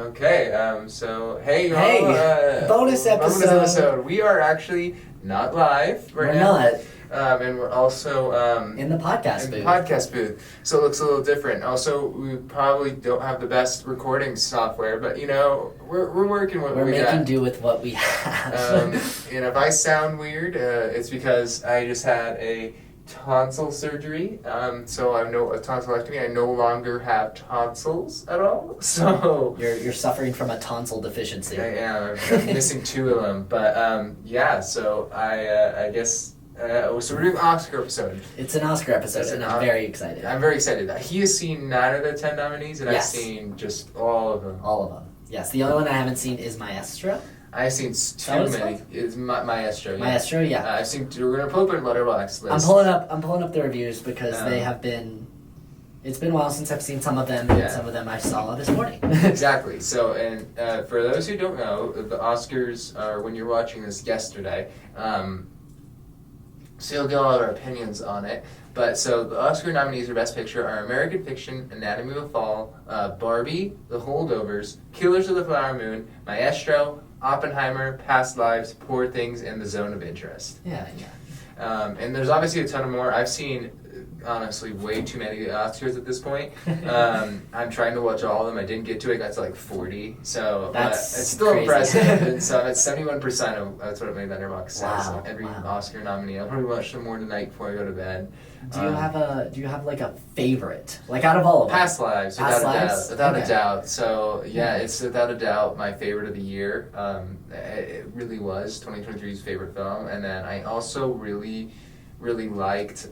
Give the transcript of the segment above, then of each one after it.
Okay, so hey y'all. Hey, bonus episode. We are actually not live right We're now. not. And we're also In the podcast booth. podcast booth, so it looks a little different. Also, we probably don't have the best recording software, but we're working with what we got. We're making do with what we have. And if I sound weird, it's because I just had a tonsil surgery. So I know a tonsillectomy. I no longer have tonsils at all. So You're suffering from a tonsil deficiency. I am. I'm missing 2 of them. But yeah. So I guess. So we're doing an Oscar episode. It's an Oscar episode, and I'm very excited. I'm very excited. He has seen 9 of the 10 nominees, and Yes. I've seen just all of them. All of them. Yes. The only one I haven't seen is Maestro. I've seen too many. It's Maestro. Yeah. Maestro, yeah. I've seen. We're gonna pull up a Letterboxd list. I'm pulling up the reviews because they have been. It's been a while since I've seen some of them, Yeah. and some of them I saw this morning. Exactly. So, and for those who don't know, the Oscars are when you're watching this yesterday. So you'll get all of our opinions on it. But so the Oscar nominees for Best Picture are American Fiction, Anatomy of a Fall, Barbie, The Holdovers, Killers of the Flower Moon, Maestro, Oppenheimer, Past Lives, Poor Things, and The Zone of Interest. Yeah. And there's obviously a ton of more. I've seen, honestly, way too many Oscars at this point. I'm trying to watch all of them. I didn't get to it. I got to like 40. So That's it's still crazy. impressive. And so I'm at 71% of, that's what it made Letterboxd says. Wow, Every wow. Oscar nominee. I'll probably watch some more tonight before I go to bed. Do you have like a favorite? Like out of all of them? Past Lives, Past Lives? Without a Okay. doubt. So yeah, it's without a doubt my favorite of the year. It really was 2023's favorite film, and then I also really liked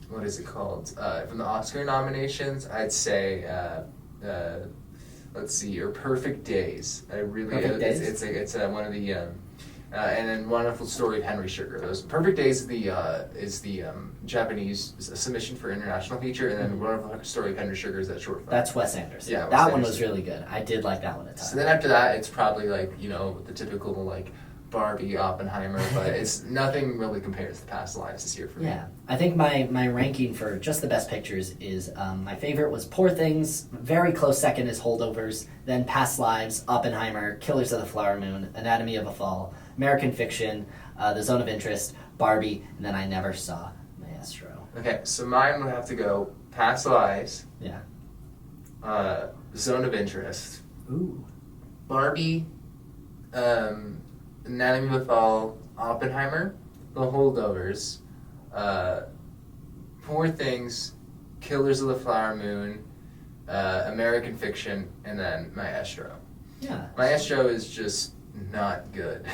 what is it called? From the Oscar nominations, I'd say let's see, Perfect Days. I really Perfect Days? It's one of the. And then Wonderful Story of Henry Sugar. Those Perfect Days is the Japanese submission for international feature, and then Wonderful Story of Henry Sugar is that short film. That's Wes Anderson. Yeah, Wes that one Anderson. was really good. I did like that one a ton. So then after that, it's probably like the typical like Barbie, Oppenheimer, but it's nothing really compares to Past Lives this year for me. Yeah, I think my ranking for just the best pictures is my favorite was Poor Things, very close second is Holdovers, then Past Lives, Oppenheimer, Killers of the Flower Moon, Anatomy of a Fall, American Fiction, The Zone of Interest, Barbie, and then I never saw Maestro. Okay, so mine would have to go Past Lives, Yeah. Zone of Interest, Ooh. Barbie, Anatomy of a Fall, Oppenheimer, The Holdovers, Poor Things, Killers of the Flower Moon, American Fiction, and then Maestro. Yeah. Maestro is just not good.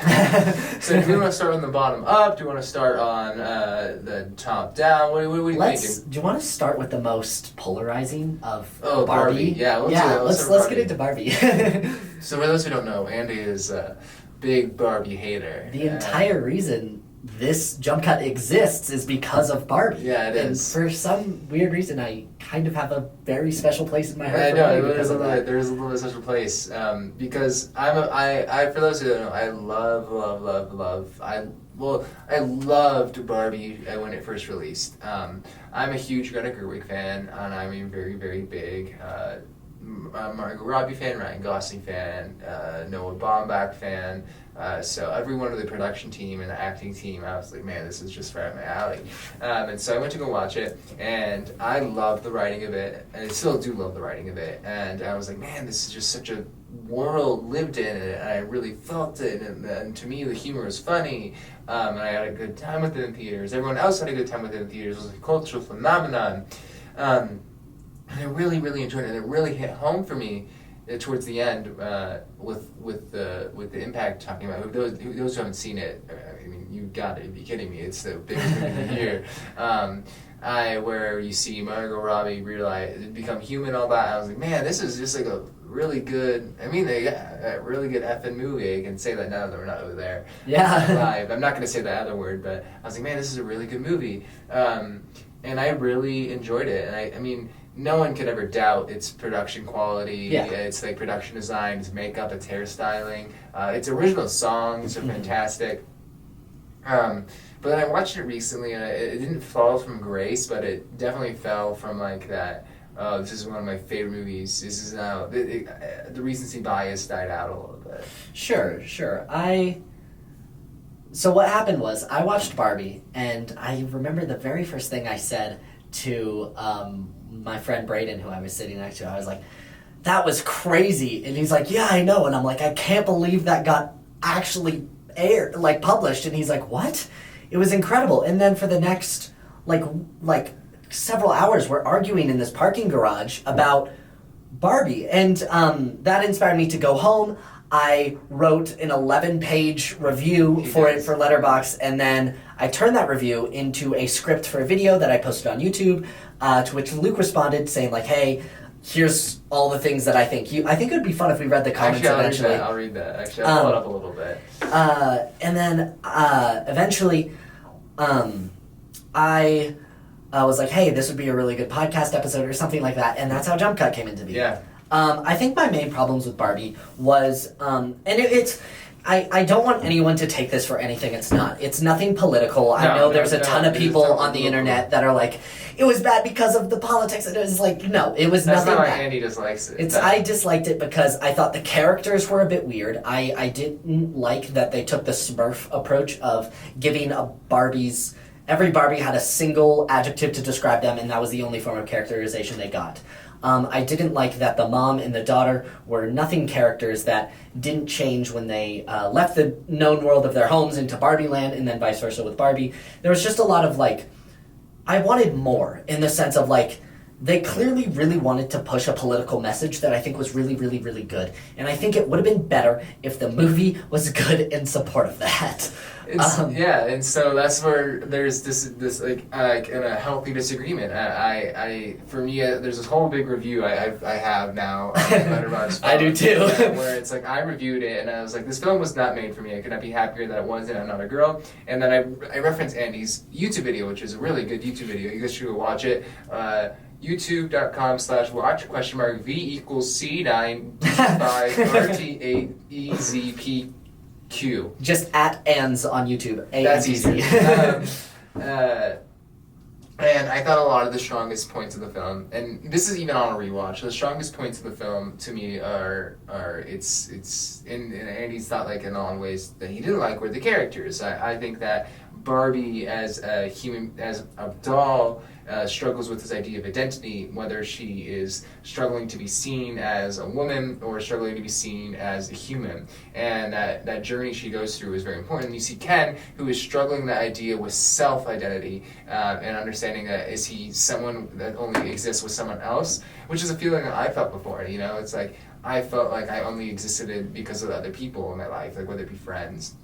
So do you want to start on the bottom up? Do you want to start on the top down? What are you thinking? Do you want to start with the most polarizing of Oh, Barbie. Yeah, let's start get with Barbie. into Barbie. So for those who don't know, Andy is a big Barbie hater. The entire reason this Jumpcut exists is because of Barbie. Yeah, it is. And for some weird reason, I kind of have a very special place in my heart I for know Barbie there because is a of little that. bit, there is a little bit special place because I for those who don't know, I love I loved Barbie when it first released. I'm a huge Greta Gerwig fan, and I'm a very big Margot Robbie fan, Ryan Gosling fan, Noah Baumbach fan. So every one of the production team and the acting team, I was like, man, this is just right up my alley. And so I went to go watch it, and I loved the writing of it, and I still do love the writing of it. And I was like, man, this is just such a world lived in, and I really felt it. And to me, the humor was funny, and I had a good time with it in theaters. Everyone else had a good time with it in theaters. It was a cultural phenomenon. And I really enjoyed it, and it really hit home for me towards the end with the impact talking about those who haven't seen it. I mean, you got to be kidding me! It's the biggest movie of the year. Where you see Margot Robbie become human, all that. I was like, man, this is just like a really good. I mean, a really good effing movie. I can say that now that we're not over there. Yeah. Live. I'm not going to say that other word, but I was like, man, this is a really good movie. And I really enjoyed it. And I mean, no one could ever doubt its production quality. Yeah. Its like production design, its makeup, its hairstyling. Its original songs are fantastic. But then I watched it recently, and it didn't fall from grace, but it definitely fell from like that this is one of my favorite movies. This is now the recency bias died out a little bit. Sure. So what happened was I watched Barbie, and I remember the very first thing I said to my friend Braden, who I was sitting next to. I was like, "That was crazy," and he's like, "Yeah, I know," and I'm like, "I can't believe that got actually aired, like published," and he's like, "What?" It was incredible. And then for the next like several hours, we're arguing in this parking garage about Barbie, and that inspired me to go home. I wrote an 11-page review for it for Letterboxd, and then I turned that review into a script for a video that I posted on YouTube, to which Luke responded saying like, "Hey, here's all the things that I think." I think it would be fun if we read the comments eventually. I'll read that. Actually, I'll pull it up a little bit. And then eventually, I was like, "Hey, this would be a really good podcast episode," or something like that, and that's how Jumpcut came into being. Yeah. I think my main problems with Barbie was, I don't want anyone to take this for anything it's not. It's nothing political. I know there's a ton of people on the internet that are like, it was bad because of the politics. And it was like, no, it was nothing bad. That's not why Andy dislikes it. I disliked it because I thought the characters were a bit weird. I didn't like that they took the Smurf approach of giving every Barbie had a single adjective to describe them, and that was the only form of characterization they got. I didn't like that the mom and the daughter were nothing characters that didn't change when they left the known world of their homes into Barbie land, and then vice versa with Barbie. There was just a lot of I wanted more in the sense of they clearly really wanted to push a political message that I think was really, really, really good. And I think it would have been better if the movie was good in support of that. And so that's where there's this and a healthy disagreement. For me, there's this whole big review I have now on Letterboxd. I do too. Where it's I reviewed it and I was like, this film was not made for me. I could not be happier that it wasn't. I'm not a girl. And then I referenced Andy's YouTube video, which is a really good YouTube video. You guys should go watch it. youtube.com/watch?C9D5RT8EZPQ. Just at ands on YouTube. That's easy. And I thought a lot of the strongest points of the film, and this is even on a rewatch, the strongest points of the film to me are it's and Andy's thought in all ways that he didn't like were the characters. I think that Barbie as a doll struggles with this idea of identity, whether she is struggling to be seen as a woman or struggling to be seen as a human. And that journey she goes through is very important. You see Ken, who is struggling that idea with self-identity and understanding that is he someone that only exists with someone else, which is a feeling that I felt before. It's I felt like I only existed because of other people in my life, whether it be friends.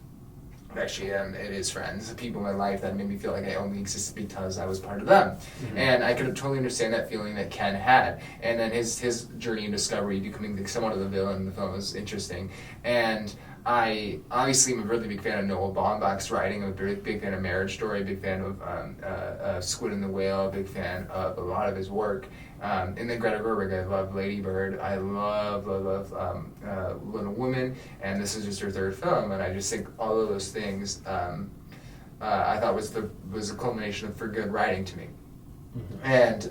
Actually, it is friends, people in my life that made me feel like I only existed because I was part of them. Mm-hmm. And I could totally understand that feeling that Ken had. And then his journey and discovery, becoming somewhat of the villain in the film, was interesting. And I obviously am a really big fan of Noah Baumbach's writing. I'm a very big fan of Marriage Story, a big fan of Squid and the Whale, a big fan of a lot of his work. And then Greta Gerwig, I love Lady Bird, I love Little Women, and this is just her third film, and I just think all of those things I thought was a culmination for good writing to me. Mm-hmm. And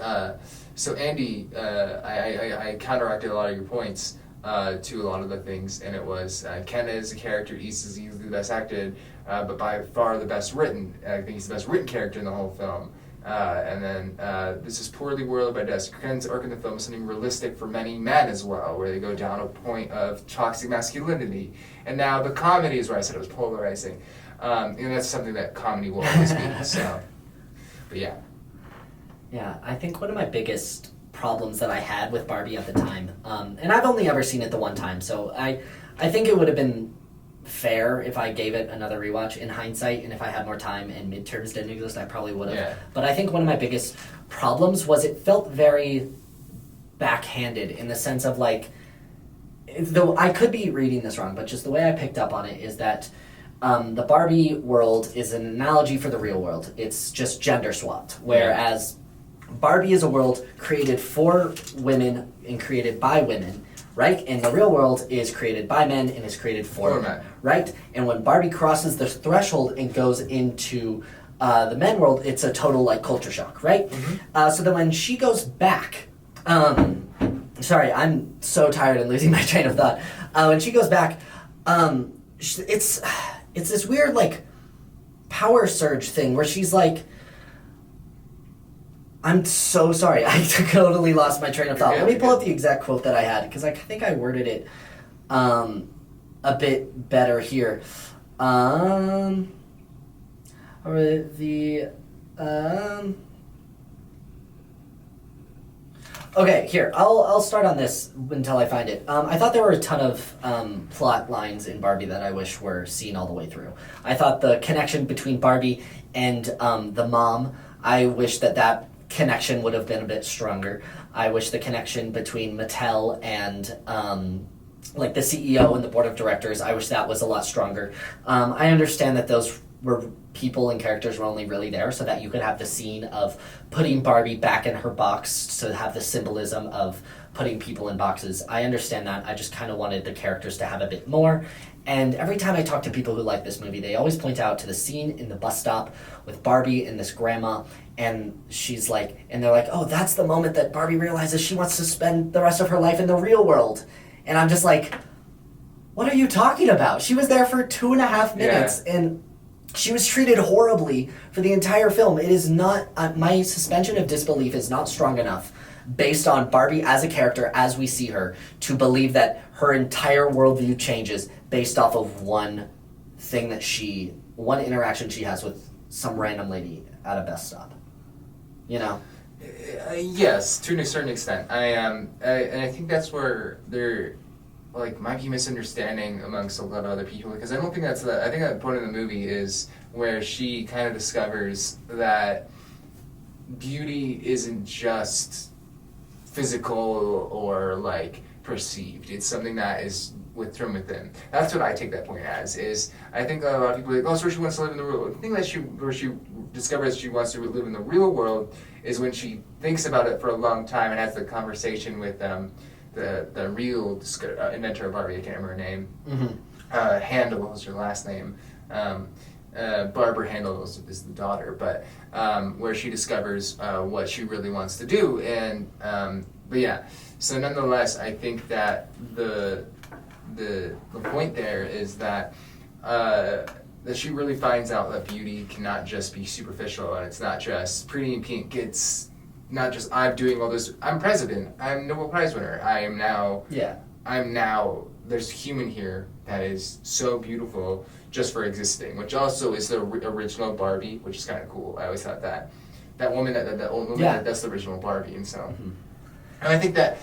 so Andy, I counteracted a lot of your points to a lot of the things, and it was Ken as a character, he's easily the best acted, but by far the best written. I think he's the best written character in the whole film. And then this is poorly worded by Des. Ken's arc in the film is something realistic for many men as well, where they go down a point of toxic masculinity. And now the comedy is where I said it was polarizing. And that's something that comedy will always be. So, but yeah. Yeah, I think one of my biggest problems that I had with Barbie at the time, and I've only ever seen it the one time, so I think it would have been fair if I gave it another rewatch in hindsight, and if I had more time and midterms didn't exist, I probably would have. Yeah. But I think one of my biggest problems was it felt very backhanded in the sense of though I could be reading this wrong, but just the way I picked up on it is that the Barbie world is an analogy for the real world. It's just gender swapped, whereas Barbie is a world created for women and created by women, right? And the real world is created by men and is created for men, right? And when Barbie crosses the threshold and goes into the men world, it's a total culture shock, right? Mm-hmm. So then when she goes back Sorry, I'm so tired and losing my train of thought. When she goes back, it's this weird like power surge thing where she's like, I'm so sorry, I totally lost my train of thought. Let me pull up the exact quote that I had because I think I worded it a bit better here. Okay, here, I'll start on this until I find it. I thought there were a ton of plot lines in Barbie that I wish were seen all the way through. I thought the connection between Barbie and the mom, I wish that connection would have been a bit stronger. I wish the connection between Mattel and like the CEO and the board of directors, I wish that was a lot stronger. I understand that those were people and characters were only really there so that you could have the scene of putting Barbie back in her box to have the symbolism of putting people in boxes. I understand that. I just kind of wanted the characters to have a bit more. And every time I talk to people who like this movie, they always point out to the scene in the bus stop with Barbie and this grandma, and she's like, and they're like, oh, that's the moment that Barbie realizes she wants to spend the rest of her life in the real world. And I'm just like, what are you talking about? She was there for 2.5 minutes, and she was treated horribly for the entire film. It is not, my suspension of disbelief is not strong enough based on Barbie as a character, as we see her, to believe that her entire worldview changes based off of one interaction she has with some random lady at a bus stop. You know? Yes, to a certain extent. And I think that's where there might be misunderstanding amongst a lot of other people, because I don't think I think that point in the movie is where she kind of discovers that beauty isn't just physical or like perceived. It's something that is from within. That's what I take that point as. Is I think a lot of people are like, oh, so she wants to live in the real world. The thing that where she discovers she wants to live in the real world is when she thinks about it for a long time and has the conversation with the real inventor of Barbie. I can't remember her name. Mm-hmm. Handel is her last name. Barbara Handel is the daughter, but where she discovers what she really wants to do, and but yeah. So nonetheless, I think that the point there is that that she really finds out that beauty cannot just be superficial, and it's not just pretty and pink. It's not just I'm doing all this. I'm president. I'm Nobel Prize winner. I'm now. There's human here that is so beautiful just for existing, which also is the original Barbie, which is kind of cool. I always thought that woman that old woman that's the original Barbie, and so and I think that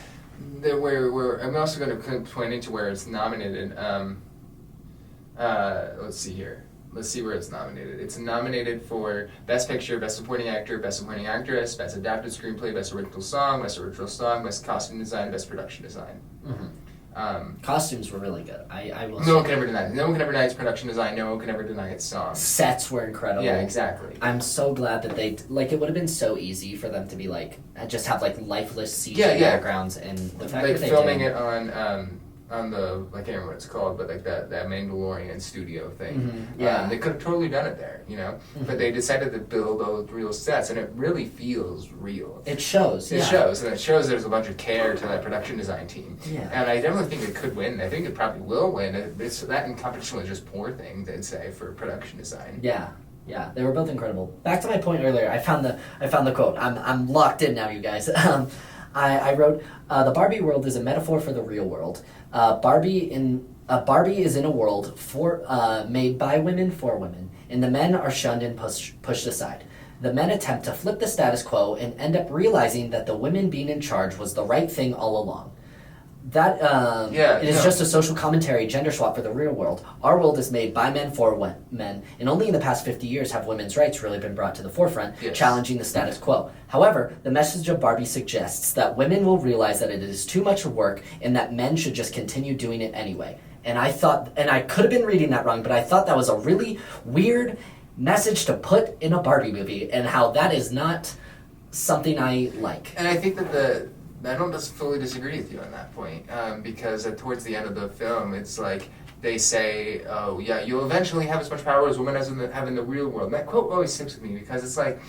where I'm also going to point into where it's nominated. Let's see here. Let's see where it's nominated. It's nominated for Best Picture, Best Supporting Actor, Best Supporting Actress, Best Adapted Screenplay, Best Original Song, Best Costume Design, Best Production Design. Costumes were really good. No one can ever deny it. No one can ever deny its production design. No one can ever deny its song. Sets were incredible. Yeah, exactly. I'm so glad that they it would have been so easy for them to be just have lifeless CG backgrounds, and the fact that they filming it on the I can't remember what it's called, but that Mandalorian studio thing. They could have totally done it there, but they decided to build those real sets, and it really feels real. It shows. It shows, and it shows there's a bunch of care to that production design team. And I definitely think it could win. I think it probably will win. It's that in competition with just Poor Things, I'd say, for production design. Yeah, they were both incredible. Back to my point earlier, I found the quote. I'm locked in now, you guys. I wrote, the Barbie world is a metaphor for the real world. Barbie is in a world made by women for women, and the men are shunned and pushed aside. The men attempt to flip the status quo and end up realizing that the women being in charge was the right thing all along. It is just a social commentary gender swap for the real world. Our world is made by men for men, and only in the past 50 years have women's rights really been brought to the forefront, challenging the status quo. However, the message of Barbie suggests that women will realize that it is too much work and that men should just continue doing it anyway. And I thought, and I could have been reading that wrong, but I thought that was a really weird message to put in a Barbie movie, and how that is not something I like. And I think that I don't just fully disagree with you on that point, because towards the end of the film, it's like they say, oh yeah, you'll eventually have as much power as women have in the real world. And that quote always sticks with me, because it's like,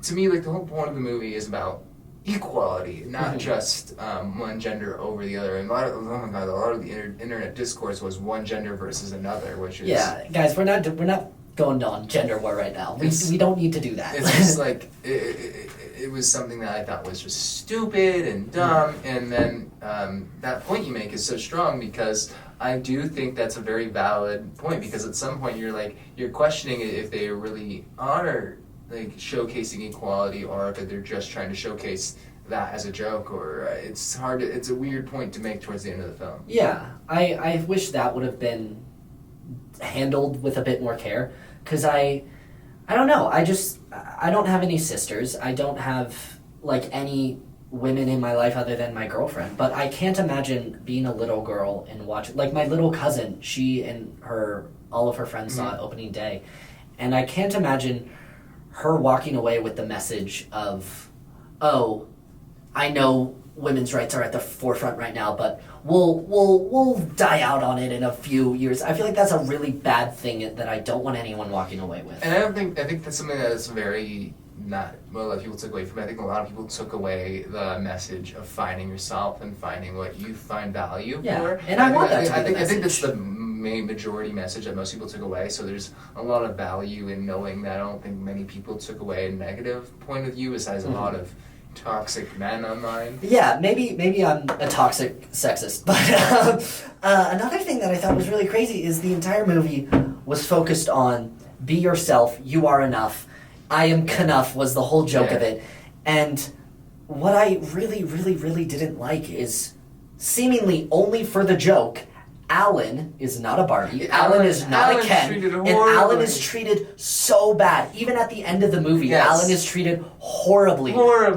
to me, like the whole point of the movie is about equality, not just one gender over the other. And a lot of the internet discourse was one gender versus another, which is guys, we're not going on gender war right now. We don't need to do that. It's just like it was something that I thought was just stupid and dumb, and then that point you make is so strong because I do think that's a very valid point, because at some point you're questioning if they really are like showcasing equality, or if they're just trying to showcase that as a joke, or it's a weird point to make towards the end of the film. Yeah, I wish that would have been handled with a bit more care, because I don't know, I don't have any sisters, I don't have like any women in my life other than my girlfriend, but I can't imagine being a little girl and watching, like my little cousin, she and all of her friends saw it opening day, and I can't imagine her walking away with the message of, oh, I know women's rights are at the forefront right now, but we'll die out on it in a few years. I feel like that's a really bad thing that I don't want anyone walking away with. And I think that's something that is very not well that people took away from it. I think a lot of people took away the message of finding yourself and finding what you find value for. And I want that to be the I think that's message. the main majority message that most people took away. So there's a lot of value in knowing that. I don't think many people took away a negative point of view, besides a lot of toxic men online. Yeah, maybe I'm a toxic sexist, but another thing that I thought was really crazy is the entire movie was focused on be yourself, you are enough, I am Knuff was the whole joke of it. And what I really, really, really didn't like is, seemingly only for the joke, Alan is not a Barbie, Alan is not a Ken, and Alan is treated so bad. Even at the end of the movie, Alan is treated horribly.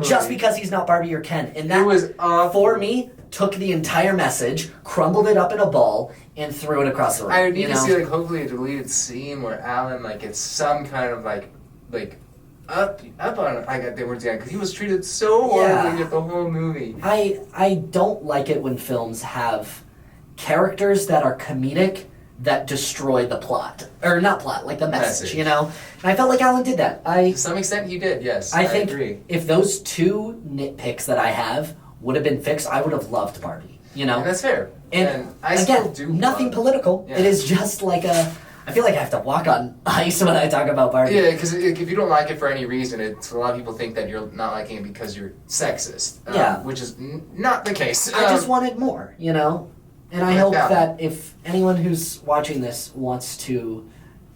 Just because he's not Barbie or Ken. And that, was for me, took the entire message, crumbled it up in a ball, and threw it across the room. I need to see hopefully a deleted scene where Alan gets some kind of like up on I got the words again, because he was treated so horribly the whole movie. I don't like it when films have characters that are comedic that destroy the plot. Or not plot, like the message, you know? And I felt like Alan did that. To some extent he did, yes. I think agree. If those two nitpicks that I have would have been fixed, I would have loved Barbie, you know? And that's fair. And I again, still do nothing political. Yeah. It is just like I feel like I have to walk on ice when I talk about Barbie. Yeah, because if you don't like it for any reason, a lot of people think that you're not liking it because you're sexist. Which is not the case. I just wanted more, you know? And I hope that if anyone who's watching this wants to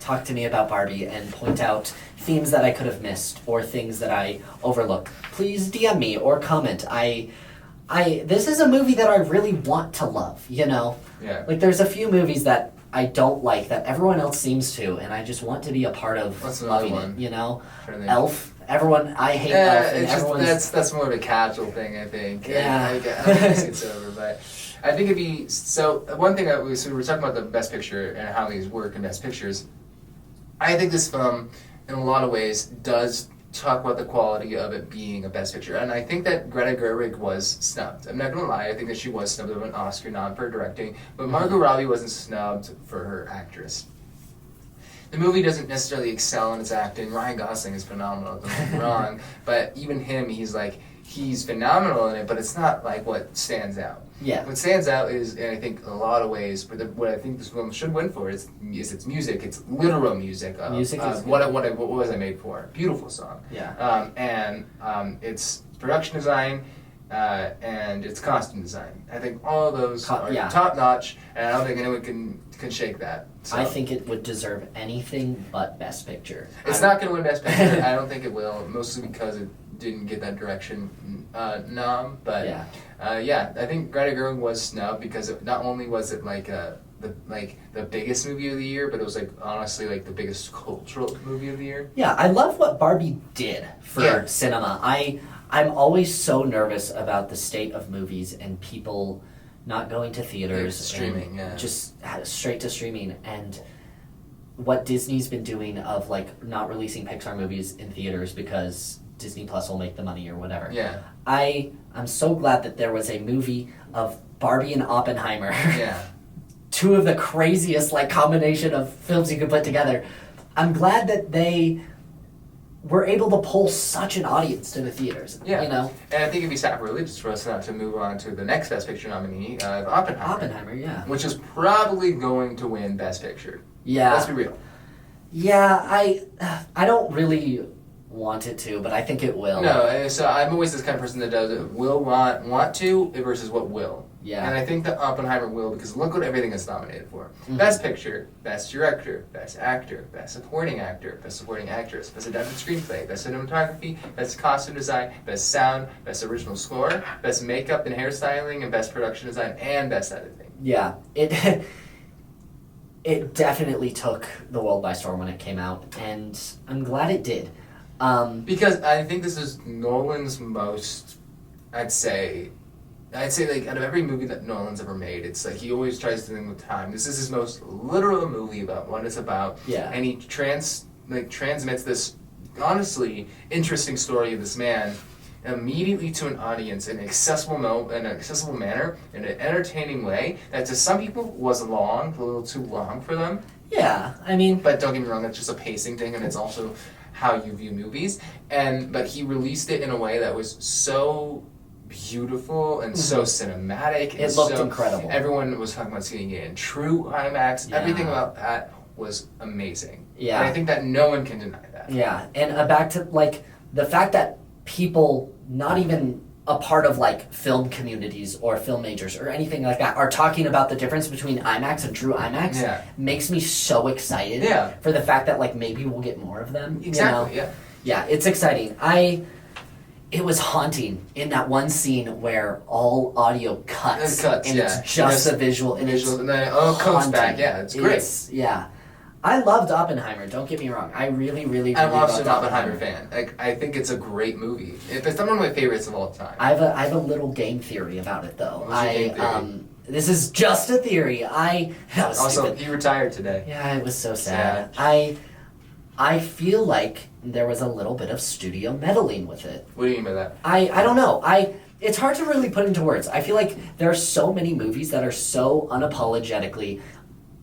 talk to me about Barbie and point out themes that I could have missed or things that I overlooked, please DM me or comment. This is a movie that I really want to love, you know? Yeah. Like, there's a few movies that I don't like that everyone else seems to, and I just want to be a part of loving it, you know? Elf. I hate Elf, and everyone's... That's more of a casual thing, I think. Yeah. I don't think it's over, but I think it'd be... So, one thing we were talking about the Best Picture and how these work in Best Pictures. I think this film, in a lot of ways, does talk about the quality of it being a Best Picture. And I think that Greta Gerwig was snubbed. I'm not going to lie, I think that she was snubbed of an Oscar nom for directing, but Margot Robbie wasn't snubbed for her actress. The movie doesn't necessarily excel in its acting. Ryan Gosling is phenomenal, don't get me wrong, but even him, he's phenomenal in it, but it's not like what stands out. Yeah. What stands out is, and I think in a lot of ways, what I think this film should win for is its music. It's literal music. What was I made for? Beautiful song. Yeah. And its production design and its costume design. I think all of those are top notch, and I don't think anyone can shake that. So. I think it would deserve anything but Best Picture. It's not going to win Best Picture. I don't think it will, mostly because it didn't get that direction nom. But I think Greta Gerwig was snubbed because not only was it the biggest movie of the year, but it was honestly the biggest cultural movie of the year. Yeah, I love what Barbie did for cinema. I'm always so nervous about the state of movies and people not going to theaters, streaming, just straight to streaming, and what Disney's been doing of not releasing Pixar movies in theaters because Disney Plus will make the money or whatever. Yeah. I'm so glad that there was a movie of Barbie and Oppenheimer. Yeah. Two of the craziest combination of films you could put together. I'm glad that they we're able to pull such an audience to the theaters. Yeah. You know? And I think it'd be sacrilegious for us not to move on to the next Best Picture nominee, Oppenheimer. Oppenheimer, yeah. Which is probably going to win Best Picture. Yeah. Let's be real. Yeah, I don't really want it to, but I think it will. No, so I'm always this kind of person that does it will want to versus what will. Yeah. And I think that Oppenheimer will, because look what everything is nominated for. Mm-hmm. Best Picture, Best Director, Best Actor, Best Supporting Actor, Best Supporting Actress, Best Adapted Screenplay, Best Cinematography, Best Costume Design, Best Sound, Best Original Score, Best Makeup and Hairstyling, and Best Production Design, and Best Editing. Yeah, it definitely took the world by storm when it came out, and I'm glad it did. Because I think this is Nolan's most, I'd say like out of every movie that Nolan's ever made, it's like he always tries to think with time. This is his most literal movie about what it's about. Yeah. And he transmits this honestly interesting story of this man immediately to an audience in an accessible manner, in an entertaining way that to some people was a little too long for them. Yeah, I mean... But don't get me wrong, that's just a pacing thing, and it's also how you view movies. But he released it in a way that was so beautiful and so cinematic. It looked incredible. Everyone was talking about seeing it in true IMAX. Yeah. Everything about that was amazing. Yeah. And I think that no one can deny that. Yeah, and back to, like, the fact that people, not even a part of, like, film communities or film majors or anything like that, are talking about the difference between IMAX and true IMAX makes me so excited for the fact that, like, maybe we'll get more of them. Exactly, you know? Yeah, it's exciting. It was haunting in that one scene where all audio cuts and it's just a visual, and then it comes back. Yeah, it's great. Yeah. I loved Oppenheimer, don't get me wrong. I really, really, really I'm also loved an Oppenheimer fan. Like, I think it's a great movie. It's one of my favorites of all time. I have a little game theory about it, though. What's your game theory? This is just a theory. That was also, stupid. he retired today. Yeah, it was so sad. I feel like there was a little bit of studio meddling with it. What do you mean by that? I don't know. It's hard to really put into words. I feel like there are so many movies that are so unapologetically,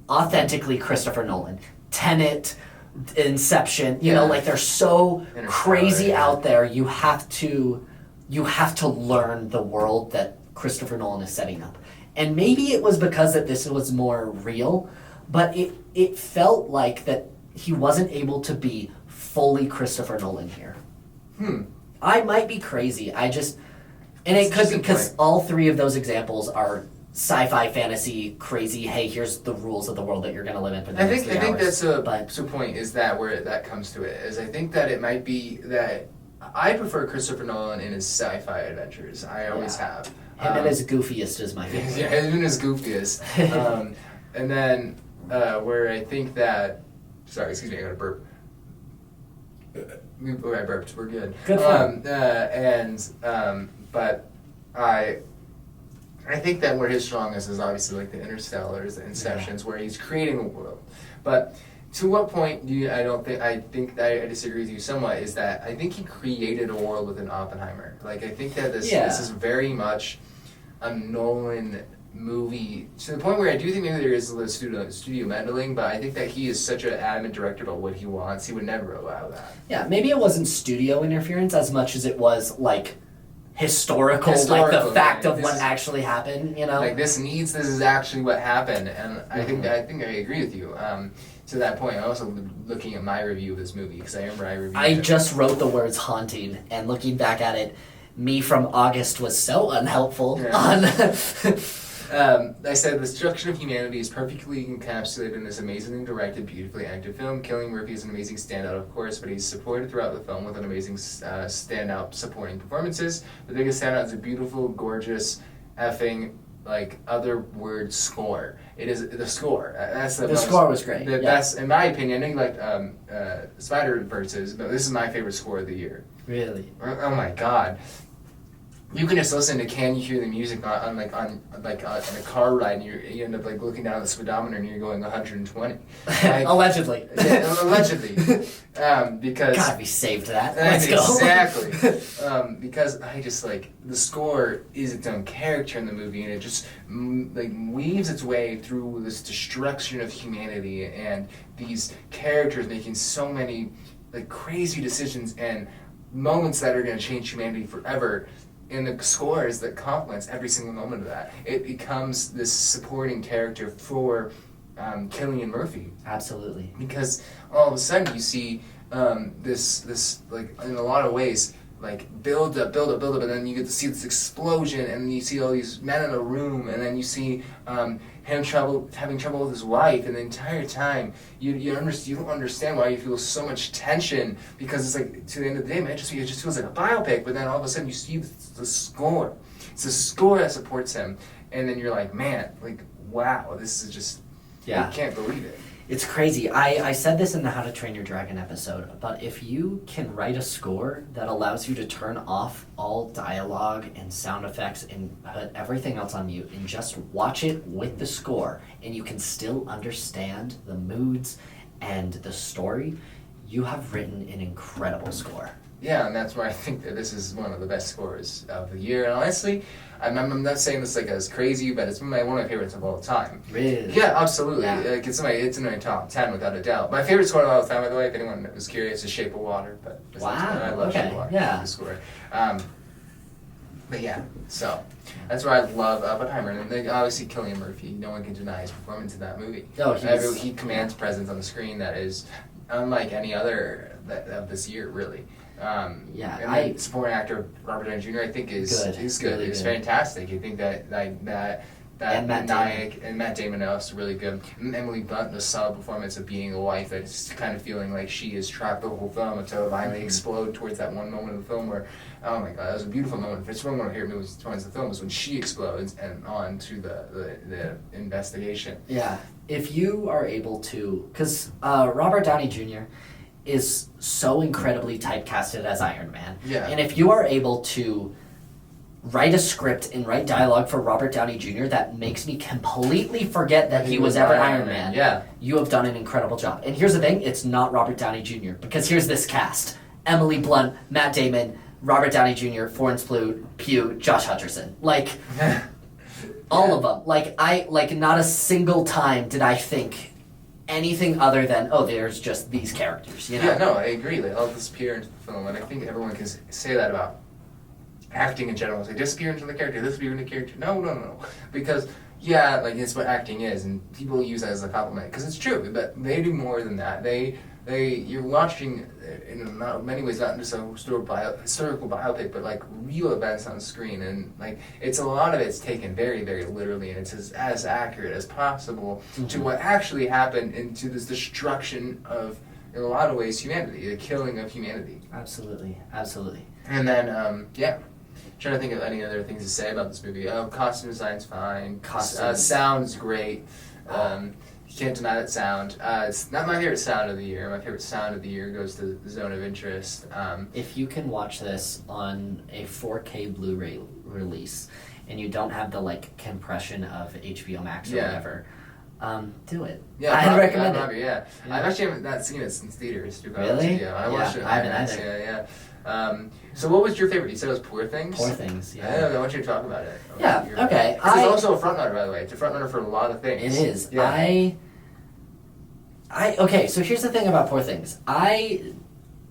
authentically Christopher Nolan. Tenet, Inception, you know, like they're so crazy out there. You have to learn the world that Christopher Nolan is setting up. And maybe it was because that this was more real, but it felt like that he wasn't able to be fully Christopher Nolan here. I might be crazy. And it could be because all three of those examples are sci-fi, fantasy, crazy, hey, here's the rules of the world that you're going to live in for the next 3 hours. I think that's the point, is that where that comes to it, is I think that it might be that I prefer Christopher Nolan in his sci-fi adventures. I always have. Him and his goofiest is my favorite. Yeah, him and his goofiest. And then where I think that... Sorry, excuse me, I got to burp. I burped, we're good. Good fun. But I think that where his strongest is obviously like the Interstellars, the Inceptions, where he's creating a world. But to what point I disagree with you somewhat, is that I think he created a world within Oppenheimer. Like, I think that this is very much a Nolan movie, to the point where I do think maybe there is a little studio meddling, but I think that he is such an adamant director about what he wants, he would never allow that. Yeah, maybe it wasn't studio interference as much as it was like historical, like the fact of what actually happened, you know? Like, this is actually what happened, and I think I agree with you. To that point, I'm also looking at my review of this movie, because I remember I reviewed it. I just wrote the words haunting, and looking back at it, me from August was so unhelpful. Yeah. I said, the destruction of humanity is perfectly encapsulated in this amazingly directed, beautifully acted film. Cillian Murphy is an amazing standout, of course, but he's supported throughout the film with an amazing standout supporting performances. The biggest standout is a beautiful, gorgeous, effing, like, other word score. It is the score. The score was great. The best, in my opinion. I think like Spider-Verse, but this is my favorite score of the year. Really? Oh my god. You can just listen to Can You Hear the Music on a car ride, and you end up like looking down at the speedometer and you're going 120. Like, allegedly. Yeah, allegedly. Because God, we saved that. Let's go. Exactly. Because I just like, the score is its own character in the movie, and it just like weaves its way through this destruction of humanity and these characters making so many like crazy decisions and moments that are going to change humanity forever. And the scores that complements every single moment of that. It becomes this supporting character for Cillian Murphy. Absolutely. Because all of a sudden you see this like in a lot of ways like build up, and then you get to see this explosion, and then you see all these men in a room, and then you see him having trouble with his wife, and the entire time you don't understand why you feel so much tension, because it's like to the end of the day, man, it just feels like a biopic. But then all of a sudden you see the score. It's the score that supports him, and then you're like, man, like wow, this is just I can't believe it. It's crazy. I said this in the How to Train Your Dragon episode, but if you can write a score that allows you to turn off all dialogue and sound effects and put everything else on mute and just watch it with the score, and you can still understand the moods and the story, you have written an incredible score. Yeah, and that's why I think that this is one of the best scores of the year. And honestly, I'm not saying this like as crazy, but it's one of my favorites of all time. Really? Yeah, absolutely. Yeah. Like it's in my top 10 without a doubt. My favorite score of all time, by the way, if anyone was curious, is Shape of Water. But wow. I love Shape of Water. Yeah. The score. But yeah, so that's why I love Oppenheimer. And then obviously Cillian Murphy, no one can deny his performance in that movie. Oh, he commands presence on the screen that is unlike any other of this year, really. And the supporting actor Robert Downey Jr. I think is good. Really He's good. fantastic. I think that And Matt Nyack and Matt Damon are also really good. And Emily Blunt, the solid performance of being a wife that's kind of feeling like she is trapped the whole film until it finally explode towards that one moment of the film where, oh my god, that was a beautiful moment. If it's one of my favorite movies towards the film is when she explodes and on to the investigation. Yeah, if you are able to, because Robert Downey Jr. is so incredibly typecasted as Iron Man. Yeah. And if you are able to write a script and write dialogue for Robert Downey Jr. that makes me completely forget that he was ever Iron Man, yeah, you have done an incredible job. And here's the thing, it's not Robert Downey Jr. because here's this cast. Emily Blunt, Matt Damon, Robert Downey Jr., Florence Pugh, Josh Hutcherson. Like, all of them. Like, not a single time did I think anything other than, oh, there's just these characters, you know? Yeah, no, I agree. They all disappear into the film, and I think everyone can say that about acting in general. They disappear into the character, disappear into the character. No. Because, yeah, like, it's what acting is, and people use that as a compliment, because it's true, but they do more than that. You're watching, in many ways, not just a historical biopic, but like real events on screen, and like it's a lot of it's taken very, very literally, and it's as accurate as possible to what actually happened, and to this destruction of, in a lot of ways, humanity, the killing of humanity. Absolutely. And then, trying to think of any other things to say about this movie. Costume design's fine. Sound's great. You can't deny that sound. It's not my favorite sound of the year. My favorite sound of the year goes to the Zone of Interest. If you can watch this on a 4K Blu-ray release and you don't have the like compression of HBO Max or whatever, do it. Yeah, I'd recommend it. Yeah. I've actually not seen it since theaters. Really? Yeah, I watched it. I haven't either. Yeah. So what was your favorite? You said it was Poor Things? Poor Things, yeah. I want you to talk about it. Yeah, okay. It's also a frontrunner, by the way. It's a frontrunner for a lot of things. It is. Yeah. Okay, so here's the thing about Poor Things. I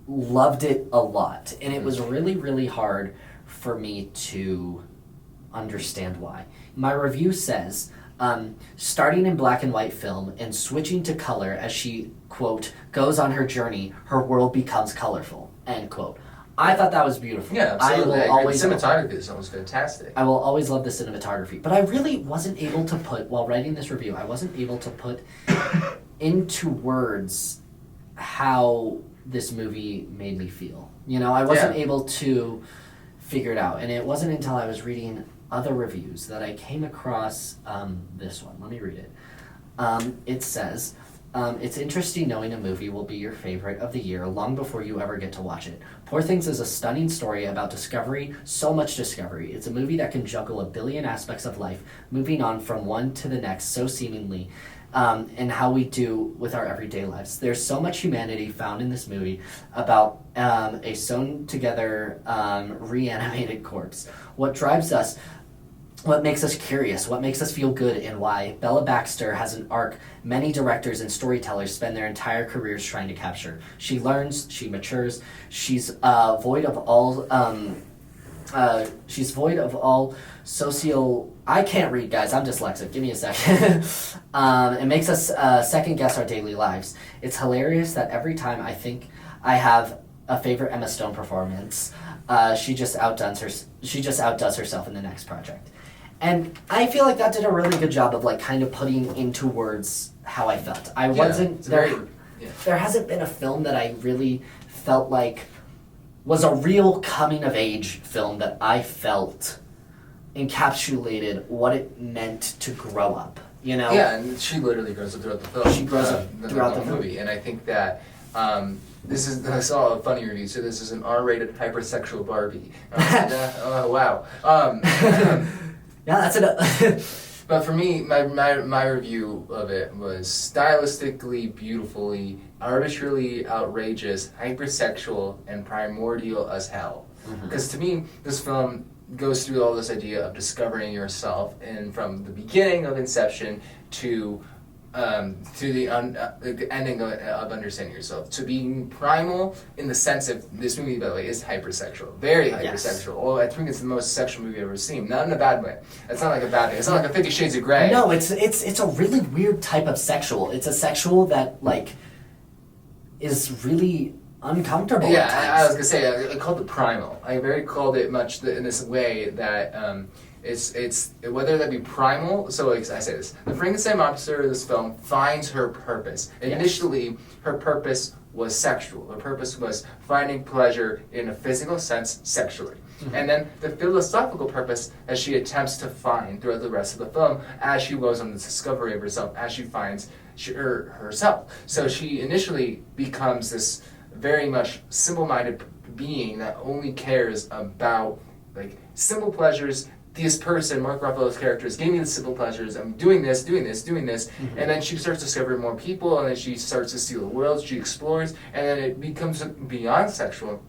loved it a lot, and it was really, really hard for me to understand why. My review says, starting in black and white film and switching to color as she, quote, goes on her journey, her world becomes colorful, end quote. I thought that was beautiful. Yeah, absolutely. I will always the cinematography is almost fantastic. I will always love the cinematography, but I really wasn't able to put, while writing this review, I wasn't able to put into words how this movie made me feel. You know, I wasn't able to figure it out, and it wasn't until I was reading other reviews that I came across this one. Let me read it. It says, it's interesting knowing a movie will be your favorite of the year long before you ever get to watch it. Poor Things is a stunning story about discovery, so much discovery. It's a movie that can juggle a billion aspects of life, moving on from one to the next so seemingly, and how we do with our everyday lives. There's so much humanity found in this movie about a sewn together reanimated corpse. What drives us what makes us curious, what makes us feel good, and why. Bella Baxter has an arc many directors and storytellers spend their entire careers trying to capture. She learns, she matures, she's void of all social. I can't read, guys. I'm dyslexic. Give me a second. It makes us second guess our daily lives. It's hilarious that every time I think I have a favorite Emma Stone performance, she just outdoes herself in the next project. And I feel like that did a really good job of like kind of putting into words how I felt. There hasn't been a film that I really felt like was a real coming of age film that I felt encapsulated what it meant to grow up. You know? Yeah, and she literally grows up throughout the film. She grows up throughout the movie, and I think that. I saw a funny review. So this is an R-rated hypersexual Barbie. Oh wow. Yeah, that's it. But for me, my review of it was stylistically, beautifully, arbitrarily outrageous, hypersexual, and primordial as hell. Because to me, this film goes through all this idea of discovering yourself, and from the beginning of Inception to the ending of understanding yourself, to being primal in the sense of this movie, by the way, is hypersexual, very hypersexual. Yes. Oh, I think it's the most sexual movie I've ever seen. Not in a bad way. It's not like a bad thing. It's not like a 50 Shades of Grey. No, it's a really weird type of sexual. It's a sexual that like is really uncomfortable. Yeah, at times. I was gonna say I called it primal. I very called it much in this way that. It's whether that be primal. So like I say this, the Frankenstein monster of this film finds her purpose. Yes. Initially, her purpose was sexual. Her purpose was finding pleasure in a physical sense sexually. And then the philosophical purpose that she attempts to find throughout the rest of the film as she goes on this discovery of herself, as she finds herself. So she initially becomes this very much simple-minded being that only cares about like simple pleasures. This person, Mark Ruffalo's character, is giving me the simple pleasures. I'm doing this, and then she starts discovering more people, and then she starts to see the world. She explores, and then it becomes beyond sexual.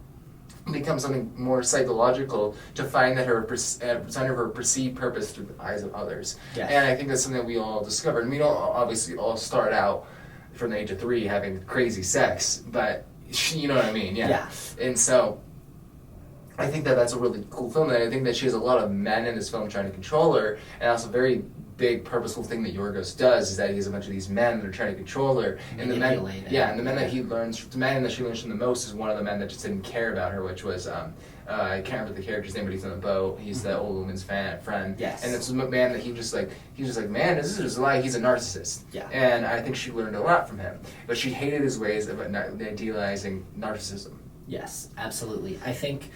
It becomes something more psychological to find that her perceived purpose through the eyes of others. Yes. And I think that's something that we all discovered. And we don't obviously all start out from the age of 3 having crazy sex, but you know what I mean? Yeah. And so. I think that that's a really cool film, and I think that she has a lot of men in this film trying to control her, and also a very big purposeful thing that Yorgos does is that he has a bunch of these men that are trying to control her, and the men that she learns from the most is one of the men that just didn't care about her, which was I can't remember the character's name, but he's on the boat. He's the old woman's friend. Yes. And it's a man that he was just like, man, this is just like he's a narcissist. Yeah. And I think she learned a lot from him, but she hated his ways of idealizing narcissism. Yes, absolutely. I think.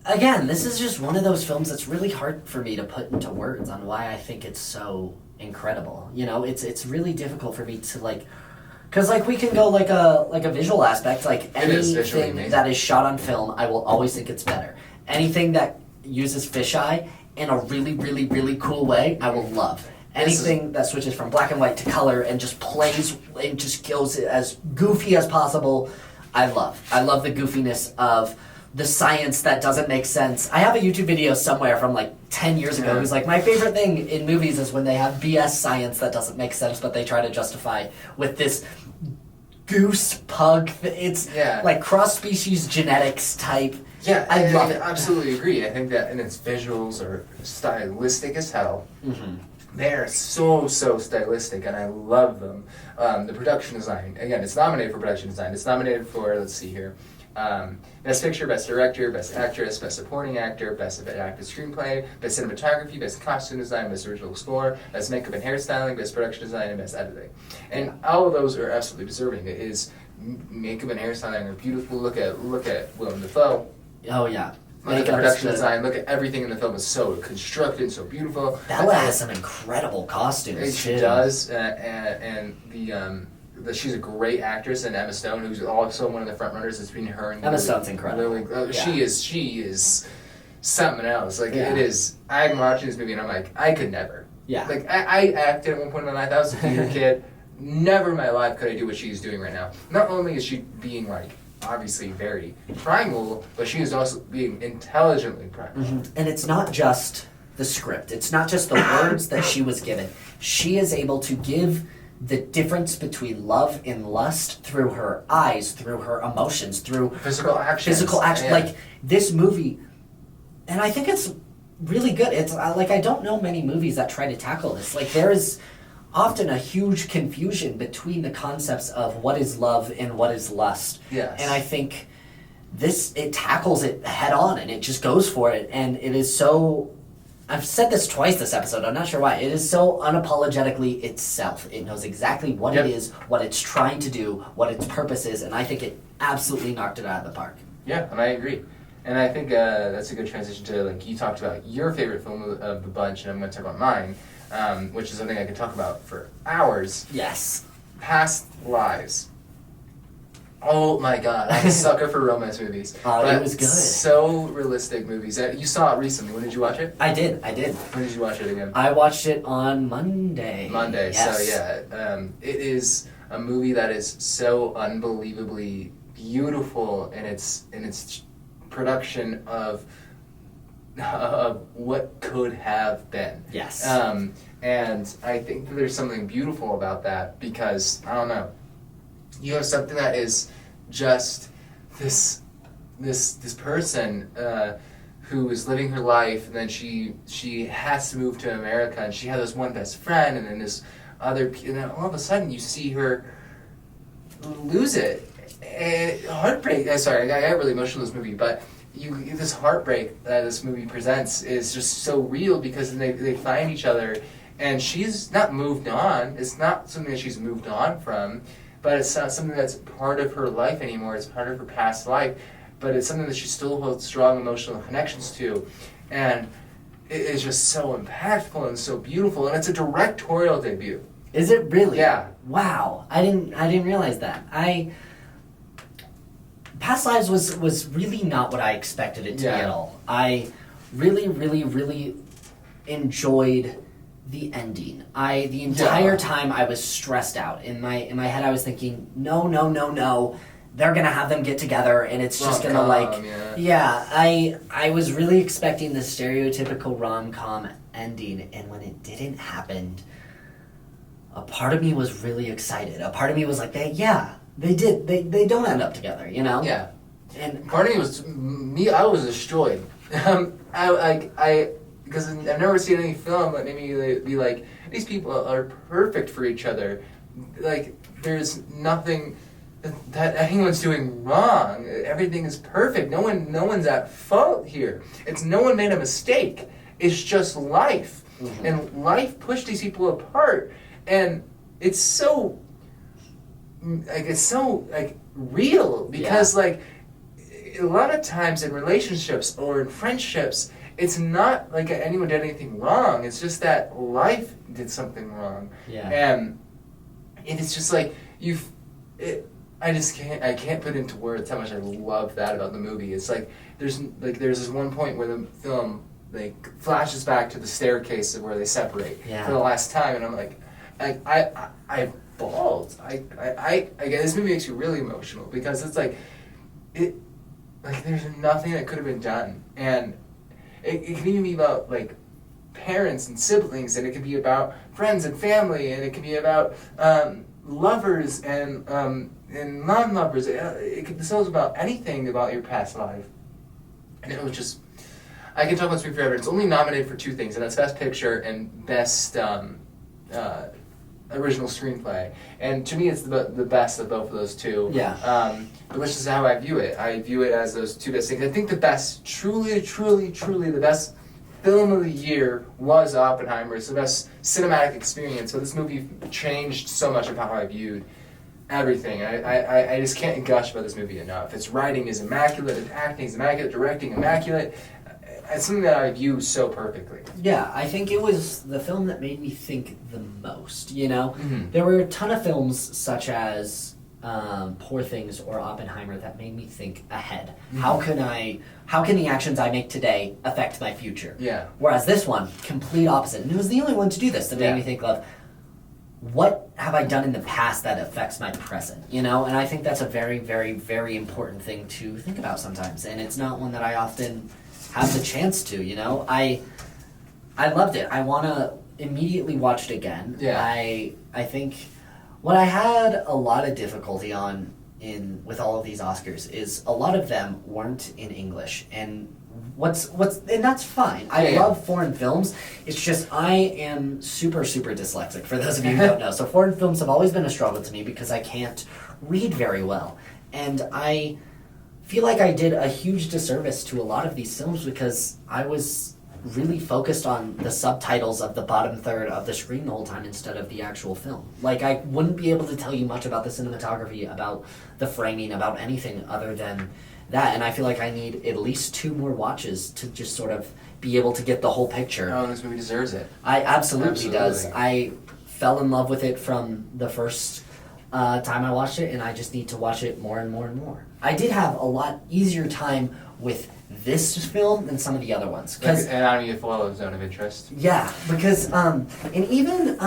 Again, this is just one of those films that's really hard for me to put into words on why I think it's so incredible. You know, it's really difficult for me to like, because like we can go like a visual aspect, like anything that is shot on film, I will always think it's better. Anything that uses fisheye in a really, really, really cool way, I will love. Anything that switches from black and white to color and just plays and just goes as goofy as possible, I love. I love the goofiness of the science that doesn't make sense. I have a YouTube video somewhere from like 10 years ago who's like, my favorite thing in movies is when they have BS science that doesn't make sense, but they try to justify with this goose pug. It's like cross-species genetics type. Yeah, I love it. Absolutely agree. I think that, and its visuals are stylistic as hell. They are so stylistic, and I love them. The production design, again, it's nominated for production design. It's nominated for, let's see here, Best Picture, Best Director, Best Actress, Best Supporting Actor, Best Adapted Screenplay, Best Cinematography, Best Costume Design, Best Original Score, Best Makeup and Hairstyling, Best Production Design, and Best Editing. And all of those are absolutely deserving. It is makeup and hairstyling are beautiful. Look at Willem Dafoe. Oh yeah. Look at the production design. Look at everything in the film is so constructed, so beautiful. Bella has some incredible costumes. She does, and she's a great actress, and Emma Stone, who's also one of the front runners. It's between her and Emma Stone's incredible. She is something else. Like it is. I'm watching this movie and I'm like, I could never. Yeah. Like I acted at one point in my life. I was a theater kid. Never in my life could I do what she's doing right now. Not only is she being like obviously very primal, but she was also being intelligently primal. And it's not just the script. It's not just the words that she was given. She is able to give the difference between love and lust through her eyes, through her emotions, through Physical action. Yeah. Like this movie, and I think it's really good. It's like I don't know many movies that try to tackle this. Like there is often a huge confusion between the concepts of what is love and what is lust. Yes. And I think it tackles it head on and it just goes for it, and it is so. I've said this twice this episode, I'm not sure why. It is so unapologetically itself. It knows exactly what it is, what it's trying to do, what its purpose is, and I think it absolutely knocked it out of the park. Yeah, and I agree. And I think that's a good transition to, like, you talked about your favorite film of the bunch, and I'm going to talk about mine, which is something I could talk about for hours. Yes. Past Lives. Oh my god, I'm a sucker for romance movies. Oh, but it was good. So realistic movies. You saw it recently. When did you watch it? I did. When did you watch it again? I watched it on Monday. Yes. So yeah, it is a movie that is so unbelievably beautiful in its production of what could have been. Yes. And I think that there's something beautiful about that because, I don't know, you have something that is just this person who is living her life, and then she has to move to America, and she has this one best friend, and then this other, and then all of a sudden you see her lose it. Heartbreak. Sorry, I got really emotional in this movie, but this heartbreak that this movie presents is just so real because they find each other, and she's not moved on. It's not something that she's moved on from. But it's not something that's part of her life anymore. It's part of her past life. But it's something that she still holds strong emotional connections to. And it is just so impactful and so beautiful. And it's a directorial debut. Is it really? Yeah. Wow. I didn't realize that. Past Lives was really not what I expected it to be at all. I really, really, really enjoyed the ending. The entire time I was stressed out. In my head I was thinking, no. They're gonna have them get together and it's just gonna I was really expecting the stereotypical rom-com ending, and when it didn't happen, a part of me was really excited. A part of me was like, they did. They don't end up together, you know? Yeah. And part of me, I was destroyed. Because I've never seen any film that made me be like, these people are perfect for each other. Like, there's nothing that anyone's doing wrong. Everything is perfect. No one's at fault here. No one made a mistake. It's just life. Mm-hmm. And life pushed these people apart. And it's so real because like a lot of times in relationships or in friendships, it's not like anyone did anything wrong. It's just that life did something wrong. Yeah. And it's just like I can't put into words how much I love that about the movie. It's like there's this one point where the film flashes back to the staircase of where they separate for the last time, and I'm like I bawled. This movie makes you really emotional because it's like there's nothing that could have been done, and it can even be about like parents and siblings, and it can be about friends and family, and it can be about lovers and non-lovers. It's about anything about your past life, and it was just. I can talk about this movie forever. It's only nominated for 2 things, and that's Best Picture and Best Original Screenplay. And to me, it's the best of both of those 2. Yeah. But this is how I view it. I view it as those 2 best things. I think the best, truly, the best film of the year was Oppenheimer. It's the best cinematic experience. But this movie changed so much of how I viewed everything. I just can't gush about this movie enough. Its writing is immaculate, its acting is immaculate, directing immaculate. It's something that I view so perfectly. Yeah, I think it was the film that made me think the most, you know? Mm-hmm. There were a ton of films such as Poor Things or Oppenheimer that made me think ahead. Mm-hmm. How can the actions I make today affect my future? Yeah. Whereas this one, complete opposite. And it was the only one to do this that made me think of, what have I done in the past that affects my present, you know? And I think that's a very, very, very important thing to think about sometimes. And it's not one that I often have the chance to, you know? I loved it. I want to immediately watch it again. Yeah. I think what I had a lot of difficulty on with all of these Oscars is a lot of them weren't in English. And and that's fine. I love foreign films. It's just I am super, super dyslexic, for those of you who don't know. So foreign films have always been a struggle to me because I can't read very well. And I feel like I did a huge disservice to a lot of these films because I was really focused on the subtitles of the bottom third of the screen the whole time instead of the actual film. Like, I wouldn't be able to tell you much about the cinematography, about the framing, about anything other than that, and I feel like I need at least 2 more watches to just sort of be able to get the whole picture. Oh, this movie deserves it. I absolutely does. I fell in love with it from the first time I watched it, and I just need to watch it more and more and more. I did have a lot easier time with this film than some of the other ones. Like Anatomy of a Fall, Zone of Interest. Yeah, because and even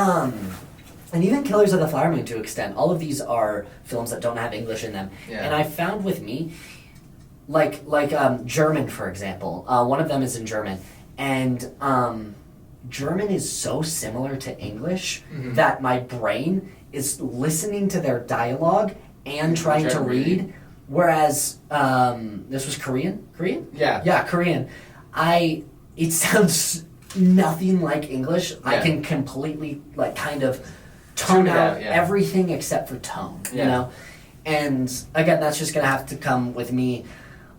Killers of the Flower Moon to an extent, all of these are films that don't have English in them. Yeah. And I found with me, like German, for example, one of them is in German, and German is so similar to English that my brain is listening to their dialogue and trying to read. Whereas this was Korean? Yeah. Yeah, Korean. It sounds nothing like English. I can completely kind of tone out everything except for tone, you know? And again, that's just gonna have to come with me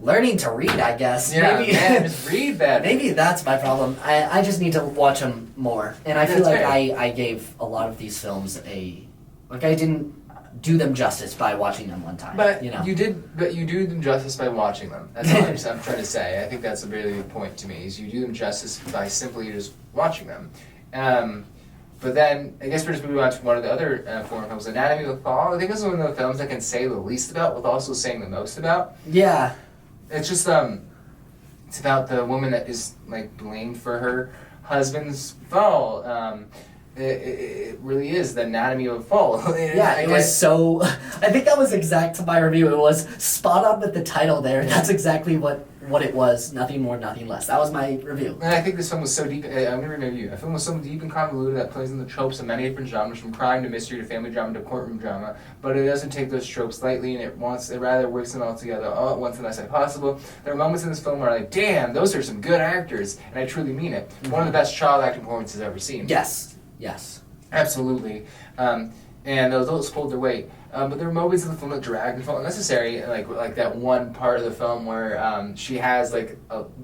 learning to read, I guess. Yeah, maybe, man, just read better. Maybe that's my problem. I just need to watch them more. And I feel like I gave a lot of these films I didn't do them justice by watching them one time. But you know? you do them justice by watching them. That's what I'm trying to say. I think that's a really big point to me, is you do them justice by simply just watching them. But then, I guess we're just moving on to one of the other foreign films, Anatomy of a Fall. I think this is one of the films I can say the least about, with also saying the most about. Yeah. It's just, it's about the woman that is, blamed for her husband's fall. It really is the Anatomy of a Fall. It was so... I think that was exact to my review. It was spot on with the title there. That's exactly what it was. Nothing more, nothing less. That was my review. And I think this film was so deep... I'm going to read my review. The film was so deep and convoluted that plays in the tropes of many different genres, from crime to mystery to family drama to courtroom drama. But it doesn't take those tropes lightly, and it rather works them all together all at once in the best way possible. There are moments in this film where I'm like, damn, those are some good actors. And I truly mean it. Mm-hmm. One of the best child acting performances I've ever seen. Yes. Absolutely. And those hold their weight. But there were moments in the film that dragged and felt unnecessary, like that one part of the film where she has a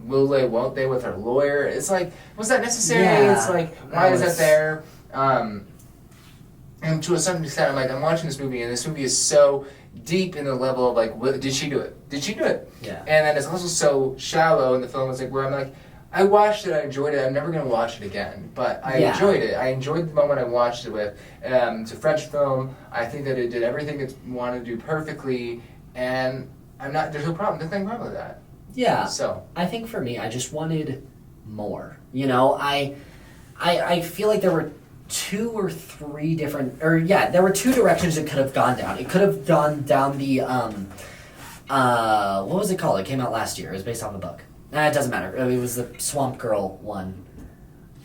will they, won't they with her lawyer. It's like, was that necessary? Yeah, it's like, why is that there? And to a certain extent, I'm watching this movie, and this movie is so deep in the level of did she do it? Did she do it? Yeah. And then it's also so shallow in the film. It's where I'm like, I watched it, I enjoyed it, I'm never going to watch it again, but I enjoyed it. I enjoyed the moment I watched it with. It's a French film. I think that it did everything it wanted to do perfectly, and there's no problem, nothing wrong with that. Yeah. So I think for me, I just wanted more. You know, I feel like there were 2 or 3 different, there were 2 directions it could have gone down. It could have gone down the, what was it called? It came out last year. It was based off a book. It doesn't matter. It was the Swamp Girl one.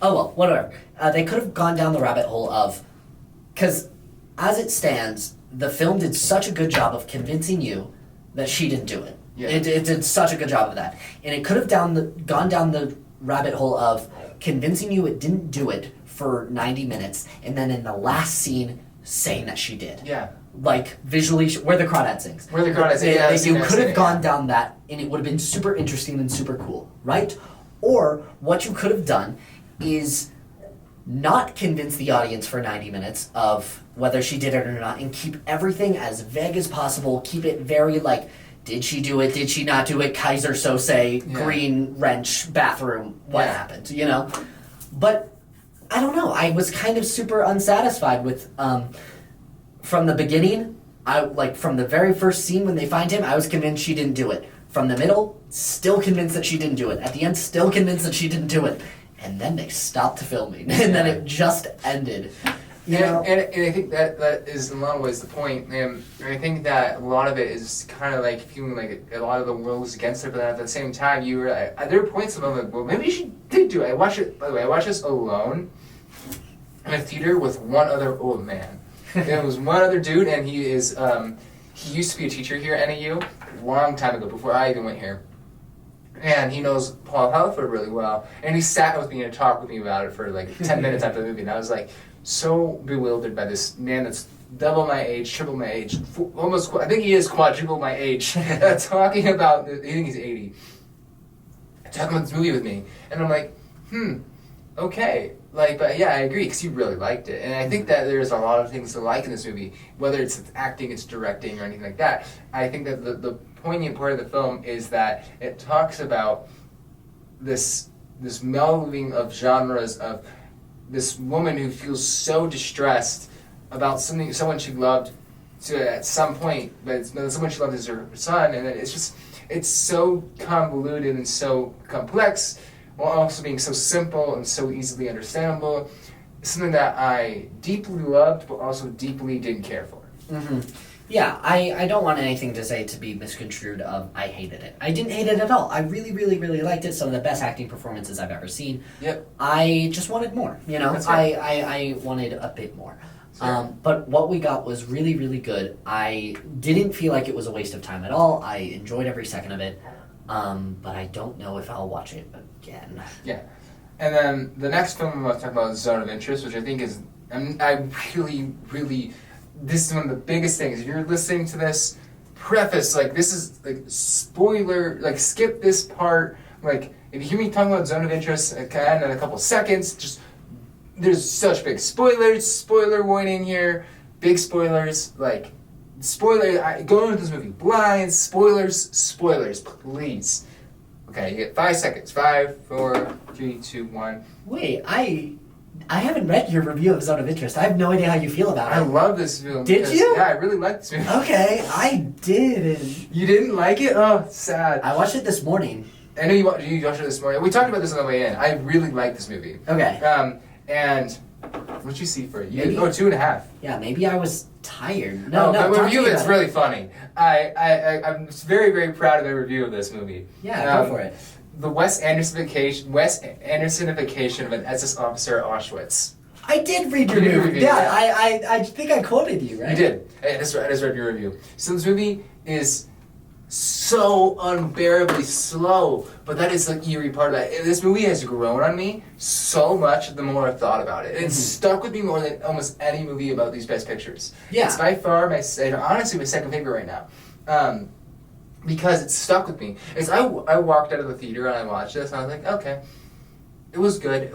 Oh well, whatever. They could have gone down the rabbit hole of... Because, as it stands, the film did such a good job of convincing you that she didn't do it. Yeah. It did such a good job of that. And it could have gone down the rabbit hole of convincing you it didn't do it for 90 minutes, and then in the last scene, saying that she did. Yeah. Visually, where the crawdad sings. Where the crawdad sings, you could have gone down that, and it would have been super interesting and super cool, right? Or, what you could have done is not convince the audience for 90 minutes of whether she did it or not, and keep everything as vague as possible, keep it very did she do it, did she not do it, Kaiser Sose, green wrench, bathroom, what happened, you know? But, I don't know, I was kind of super unsatisfied with, from the beginning, from the very first scene when they find him, I was convinced she didn't do it. From the middle, still convinced that she didn't do it. At the end, still convinced that she didn't do it. And then they stopped filming, and then it just ended. You know? And I think that is in a lot of ways the point. And I think that a lot of it is kind of like feeling like a lot of the world is against it, but then at the same time, there are points of I'm like, well, maybe she did do it. I watched it, by the way, I watched this alone in a theater with one other old man. And it was one other dude, and he used to be a teacher here at NAU a long time ago, before I even went here. And he knows Paul Halford really well. And he sat with me and talked with me about it for like 10 minutes after the movie. And I was like so bewildered by this man that's double my age, triple my age, almost, I think he is quadruple my age, talking about, I think he's 80, talking about this movie with me. And I'm like, okay. Like, but yeah, I agree, because you really liked it. And I think that there's a lot of things to like in this movie, whether it's acting, it's directing, or anything like that. I think that the poignant part of the film is that it talks about this melding of genres, of this woman who feels so distressed about someone she loved at some point, but it's someone she loved as her son, and it's so convoluted and so complex, while also being so simple and so easily understandable. It's something that I deeply loved, but also deeply didn't care for. Mm-hmm. Yeah, I don't want anything to say to be misconstrued of I hated it. I didn't hate it at all. I really, really, really liked it. Some of the best acting performances I've ever seen. Yep. I just wanted more, you know? I wanted a bit more. But what we got was really, really good. I didn't feel like it was a waste of time at all. I enjoyed every second of it. But I don't know if I'll watch it again. Yeah. And then the next film I'm going to talk about is Zone of Interest, which I think is, I really, really, this is one of the biggest things. If you're listening to this, preface, like, this is, like, spoiler, like, skip this part. Like, if you hear me talking about Zone of Interest again in a couple seconds, just, there's such big spoilers, spoiler warning here, big spoilers, like, go into this movie blind, spoilers, please. Okay, you get 5 seconds. 5, 4, 3, 2, 1. Wait, I haven't read your review of Zone of Interest. I have no idea how you feel about it. I love this film. Did you? Yeah, I really like this movie. Okay, I didn't. You didn't like it? Oh, sad. I watched it this morning. I know you watched it this morning. We talked about this on the way in. I really like this movie. Okay. And what'd you see for it? Maybe, 2.5. Yeah, maybe I was tired. No, the review is really funny. I'm very, very proud of the review of this movie. Yeah, go for it. The Wes Andersonification of an SS officer at Auschwitz. I did read your review. Yeah, I think I quoted you, right? You did. I just read your review. So this movie is so unbearably slow, but that is the eerie part of that. This movie has grown on me so much the more I've thought about it. It's stuck with me more than almost any movie about these Best Pictures. Yeah. It's by far honestly my second favorite right now. Because it's stuck with me. I walked out of the theater and I watched this and I was like, okay, it was good.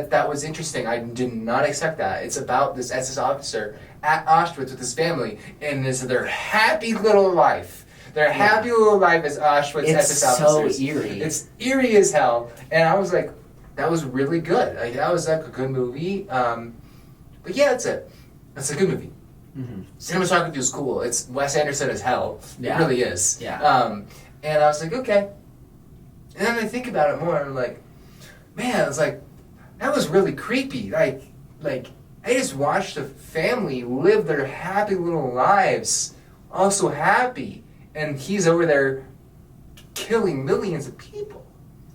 That was interesting. I did not expect that. It's about this SS officer at Auschwitz with his family and their happy little life. Their happy little life as Auschwitz SS officers. It's so eerie. It's eerie as hell. And I was like, that was really good. Like, that was like a good movie. But yeah, that's it. That's a good movie. Mm-hmm. Cinematography was cool. It's Wes Anderson as hell. Yeah. It really is. Yeah. And I was like, okay. And then I think about it more and I'm like, man, it's like, that was really creepy. Like I just watched a family live their happy little lives, also happy. And he's over there killing millions of people.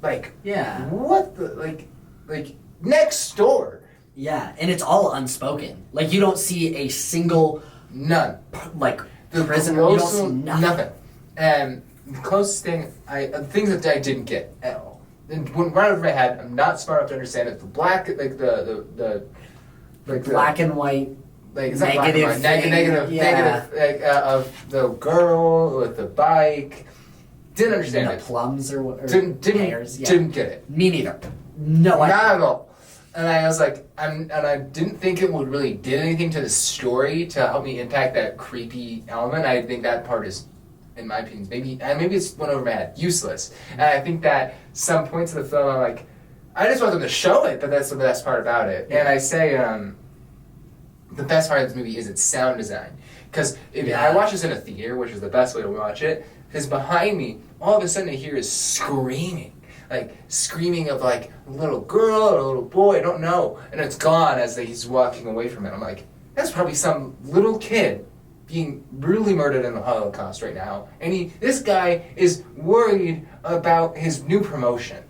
Like, yeah. What the, like next door. Yeah, and it's all unspoken. Like, you don't see a single... None. Like, the prison, you don't see nothing. And the closest thing, things that I didn't get at all. And right over my head, I'm not smart enough to understand it. The black, like the black and white... Like, it's not black and white. Negative, like, of the girl with the bike. Didn't understand it. The plums or didn't pears. Yeah. Didn't get it. Me neither. No, not at all. And I was like, and I didn't think it would really did anything to the story to help me impact that creepy element. I think that part is, in my opinion, maybe it's went over my head, useless. And I think that some points of the film, I'm like, I just want them to show it, but that's the best part about it. Yeah. And I say, the best part of this movie is its sound design. Because if I watch this in a theater, which is the best way to watch it, because behind me, all of a sudden I hear is screaming. like screaming of like a little girl or a little boy, I don't know, and it's gone as he's walking away from it. I'm like, that's probably some little kid being brutally murdered in the Holocaust right now, and this guy is worried about his new promotion.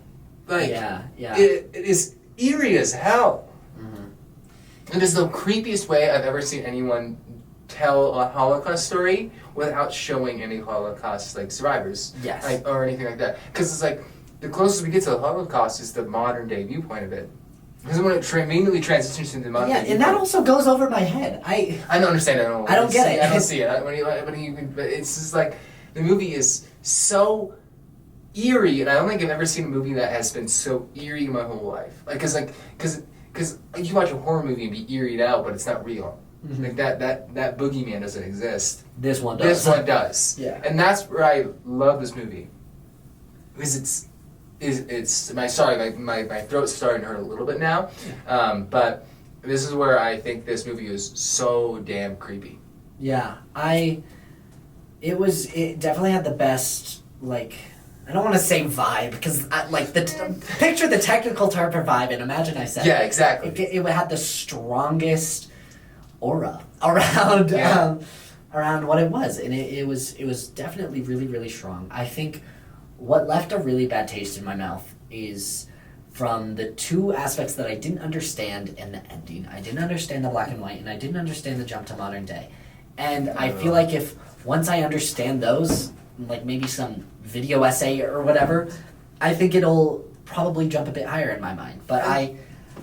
Like, it is eerie as hell. Mm-hmm. It is the creepiest way I've ever seen anyone tell a Holocaust story without showing any Holocaust like survivors, or anything like that. Because it's like the closest we get to the Holocaust is the modern day viewpoint of it. Because when it immediately transitions into the modern day and that also goes over my head. I don't understand it. I don't get it. I don't see it. But it's just like the movie is so eerie, and I don't think I've ever seen a movie that has been so eerie in my whole life. Like, because you watch a horror movie and be eeried out, but it's not real. Mm-hmm. Like that boogeyman doesn't exist. This one does. This one does. Yeah. And that's where I love this movie. Because my throat's starting to hurt a little bit now. But this is where I think this movie is so damn creepy. Yeah. It definitely had the best, like, I don't want to say vibe, because picture the technical term for vibe, and imagine I said exactly. It had the strongest aura around what it was, and it was definitely really, really strong. I think what left a really bad taste in my mouth is from the two aspects that I didn't understand in the ending. I didn't understand the black and white, and I didn't understand the jump to modern day. And I feel like if once I understand those, like maybe some video essay or whatever, I think it'll probably jump a bit higher in my mind. But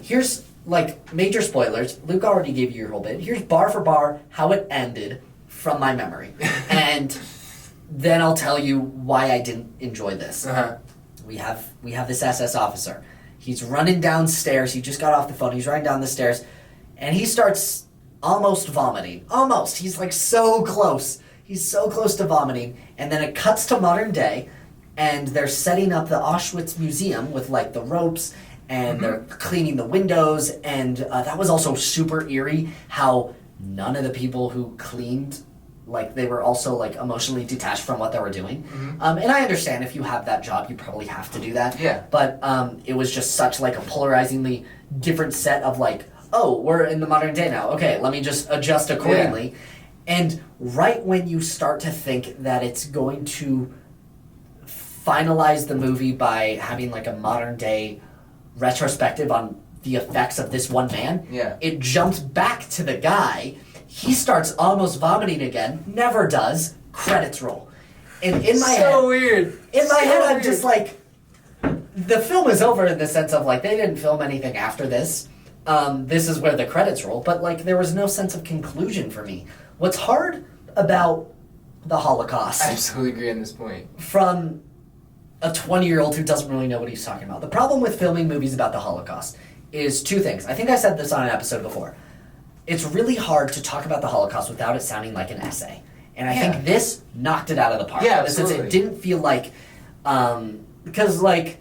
here's like major spoilers. Luke already gave you your whole bit. Here's bar for bar how it ended from my memory. And then I'll tell you why I didn't enjoy this. Uh-huh. We have this SS officer. He's running downstairs. He just got off the phone. He's running down the stairs, and he starts almost vomiting. Almost. He's like so close. He's so close to vomiting. And then it cuts to modern day, and they're setting up the Auschwitz Museum with like the ropes, and they're cleaning the windows. And that was also super eerie how none of the people who cleaned, like, they were also like emotionally detached from what they were doing. Mm-hmm. And I understand if you have that job, you probably have to do that. Yeah. But it was just such like a polarizingly different set of like, oh, we're in the modern day now. Okay, let me just adjust accordingly. Yeah. And right when you start to think that it's going to finalize the movie by having like a modern day retrospective on the effects of this one man, it jumps back to the guy. He starts almost vomiting again, never does, credits roll. And in my head... weird. In my head, I'm just like, the film is over in the sense of like, they didn't film anything after this. This is where the credits roll, but like, there was no sense of conclusion for me. What's hard about the Holocaust... I absolutely agree on this point. From a 20-year-old who doesn't really know what he's talking about. The problem with filming movies about the Holocaust is two things. I think I said this on an episode before. It's really hard to talk about the Holocaust without it sounding like an essay. And I think this knocked it out of the park. Yeah, absolutely. Since it didn't feel like... because, like,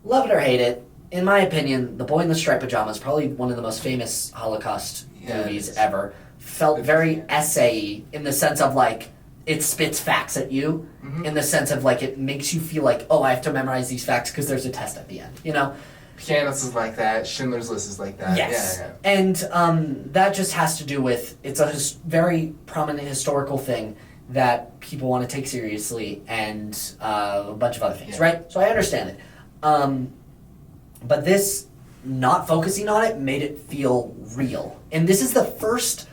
love it or hate it, in my opinion, The Boy in the Striped Pajamas, probably one of the most famous Holocaust movies ever, felt very essay-y in the sense of, like, it spits facts at you, in the sense of, like, it makes you feel like, oh, I have to memorize these facts because there's a test at the end, you know? Pianist is like that. Schindler's List is like that. Yes. Yeah. And that just has to do with, it's a very prominent historical thing that people want to take seriously and a bunch of other things, right? So I understand it. But this, not focusing on it, made it feel real. And this is the first...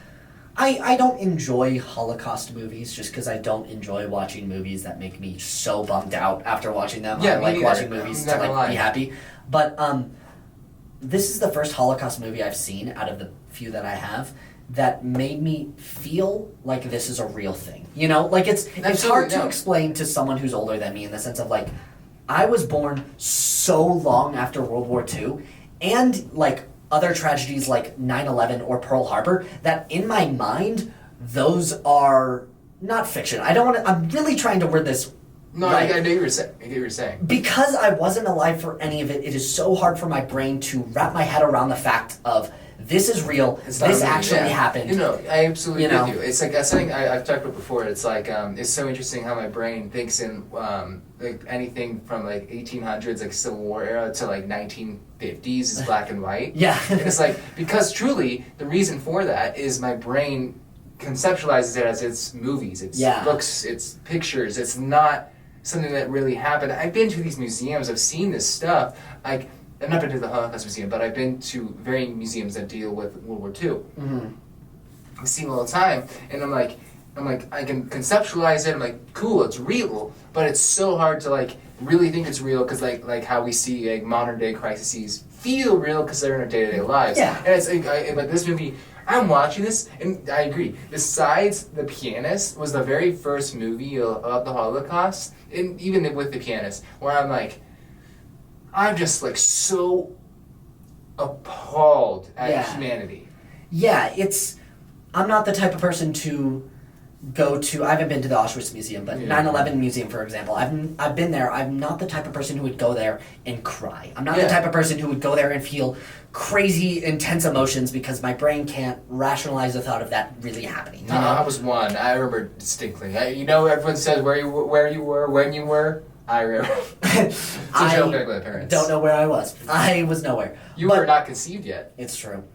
I don't enjoy Holocaust movies just because I don't enjoy watching movies that make me so bummed out after watching them. Yeah, I like watching movies to like be happy. But this is the first Holocaust movie I've seen out of the few that I have that made me feel like this is a real thing. You know, like it's hard to explain to someone who's older than me in the sense of like, I was born so long after World War II and like other tragedies like 9/11 or Pearl Harbor that in my mind, those are not fiction. I'm really trying to word this. No, right. I get what you're saying. Because I wasn't alive for any of it, it is so hard for my brain to wrap my head around the fact of this is real. It's not This really- actually yeah. happened. You know, I absolutely You know. agree with you. It's like that's something I've talked about before. It's like it's so interesting how my brain thinks in like anything from like 1800s, like Civil War era, to like 1950s is black and white. Yeah. And it's like because truly the reason for that is my brain conceptualizes it as it's movies, it's books, it's pictures. It's not something that really happened. I've been to these museums. I've seen this stuff. Like. I've not been to the Holocaust Museum, but I've been to varying museums that deal with World War II. Mm-hmm. I see them all the time, and I'm like, I can conceptualize it. I'm like, cool, it's real, but it's so hard to like really think it's real because like how we see like modern day crises feel real because they're in our day to day lives. Yeah. And it's like this movie. I'm watching this, and I agree. Besides The Pianist was the very first movie about the Holocaust, and even with The Pianist, where I'm like. I'm just like so appalled at humanity. Yeah, I'm not the type of person to go to. I haven't been to the Auschwitz Museum, but 9/11 Museum, for example, I've been there. I'm not the type of person who would go there and cry. I'm not the type of person who would go there and feel crazy, intense emotions because my brain can't rationalize the thought of that really happening. No, I was one. I remember distinctly. Everyone says where you were, when you were. I remember. It's a joke with my parents. Don't know where I was. I was nowhere. You were not conceived yet. It's true.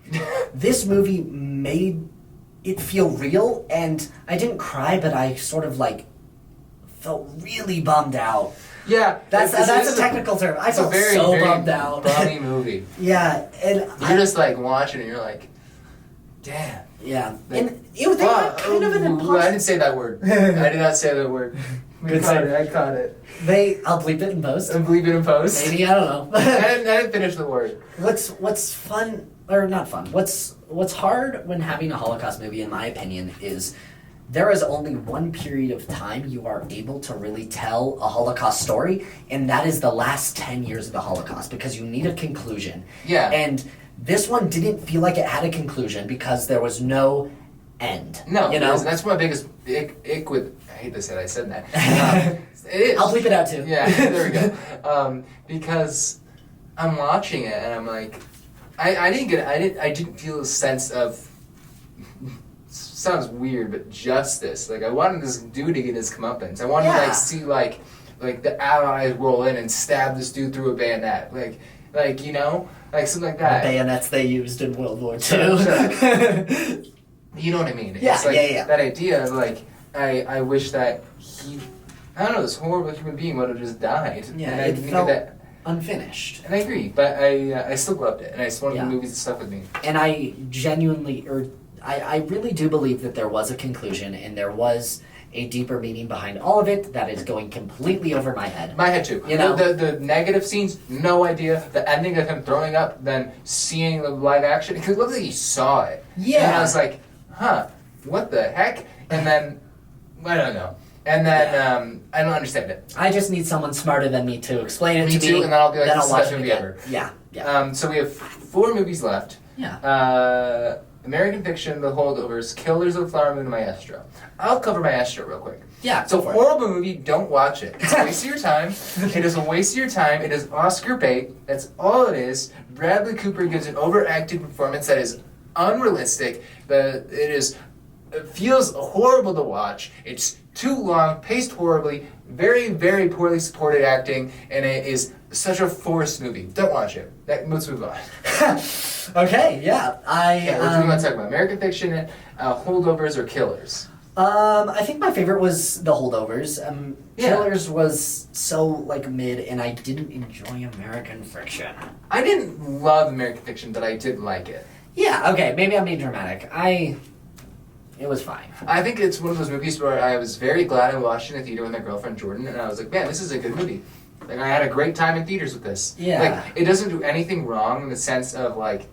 This movie made it feel real, and I didn't cry, but I sort of like felt really bummed out. Yeah, that's a technical term. I felt very, so very bummed out. Bummy movie. Yeah, and you're just like watching it. You're like, damn. Yeah, like, and it was kind of an impossible. I didn't say that word. I did not say that word. I caught it. I'll bleep it in post. I'll bleep it in post. Maybe, I don't know. I didn't finish the word. What's fun, or not fun, what's hard when having a Holocaust movie, in my opinion, is there is only one period of time you are able to really tell a Holocaust story, and that is the last 10 years of the Holocaust, because you need a conclusion. Yeah. And this one didn't feel like it had a conclusion because there was no end. No, you know? That's my biggest ick with. I hate to say that I said that. It is. I'll bleep it out too. Yeah, there we go. Because I'm watching it and I'm like, I didn't feel a sense of. Sounds weird, but justice. Like I wanted this dude to get his comeuppance. I wanted to see like the Allies roll in and stab this dude through a bayonet. Like something like that. The bayonets they used in World War II. Sure. You know what I mean? Yeah, it's like yeah. That idea of like, I wish that I don't know, this horrible human being would have just died. Yeah, and I it think felt that, unfinished. and I agree, but I still loved it, and it's one of the movies that stuck with me. And I genuinely, I really do believe that there was a conclusion, and there was a deeper meaning behind all of it that is going completely over my head. My head too. You know? The negative scenes, no idea. The ending of him throwing up, then seeing the live action, because it looked like he saw it. Yeah. And I was like, huh, what the heck? And then, I don't know. And then, I don't understand it. I just need someone smarter than me to explain it Me to too, me. and then I'll be like, then this I'll is watch the best it movie again. ever. Yeah. So we have 4 movies left. Yeah. American Fiction, The Holdovers, Killers of the Flower Moon, and Maestro. I'll cover Maestro real quick. Yeah. So horrible movie, don't watch it. It's a waste of your time. It is a waste of your time. It is Oscar bait. That's all it is. Bradley Cooper gives an overacted performance that is unrealistic. It feels horrible to watch. It's too long, paced horribly, very, very poorly supported acting, and it is such a forced movie. Don't watch it. Let's move on. Okay, yeah. What do we want to talk about? American Fiction, Holdovers, or Killers? I think my favorite was The Holdovers. Yeah. Killers was so mid, and I didn't enjoy American Fiction. I didn't love American Fiction, but I did like it. Yeah, okay, maybe I'm being dramatic. It was fine. I think it's one of those movies where I was very glad I watched it in the theater with my girlfriend Jordan, and I was like, man, this is a good movie. Like, I had a great time in theaters with this. Yeah. Like, it doesn't do anything wrong in the sense of, like,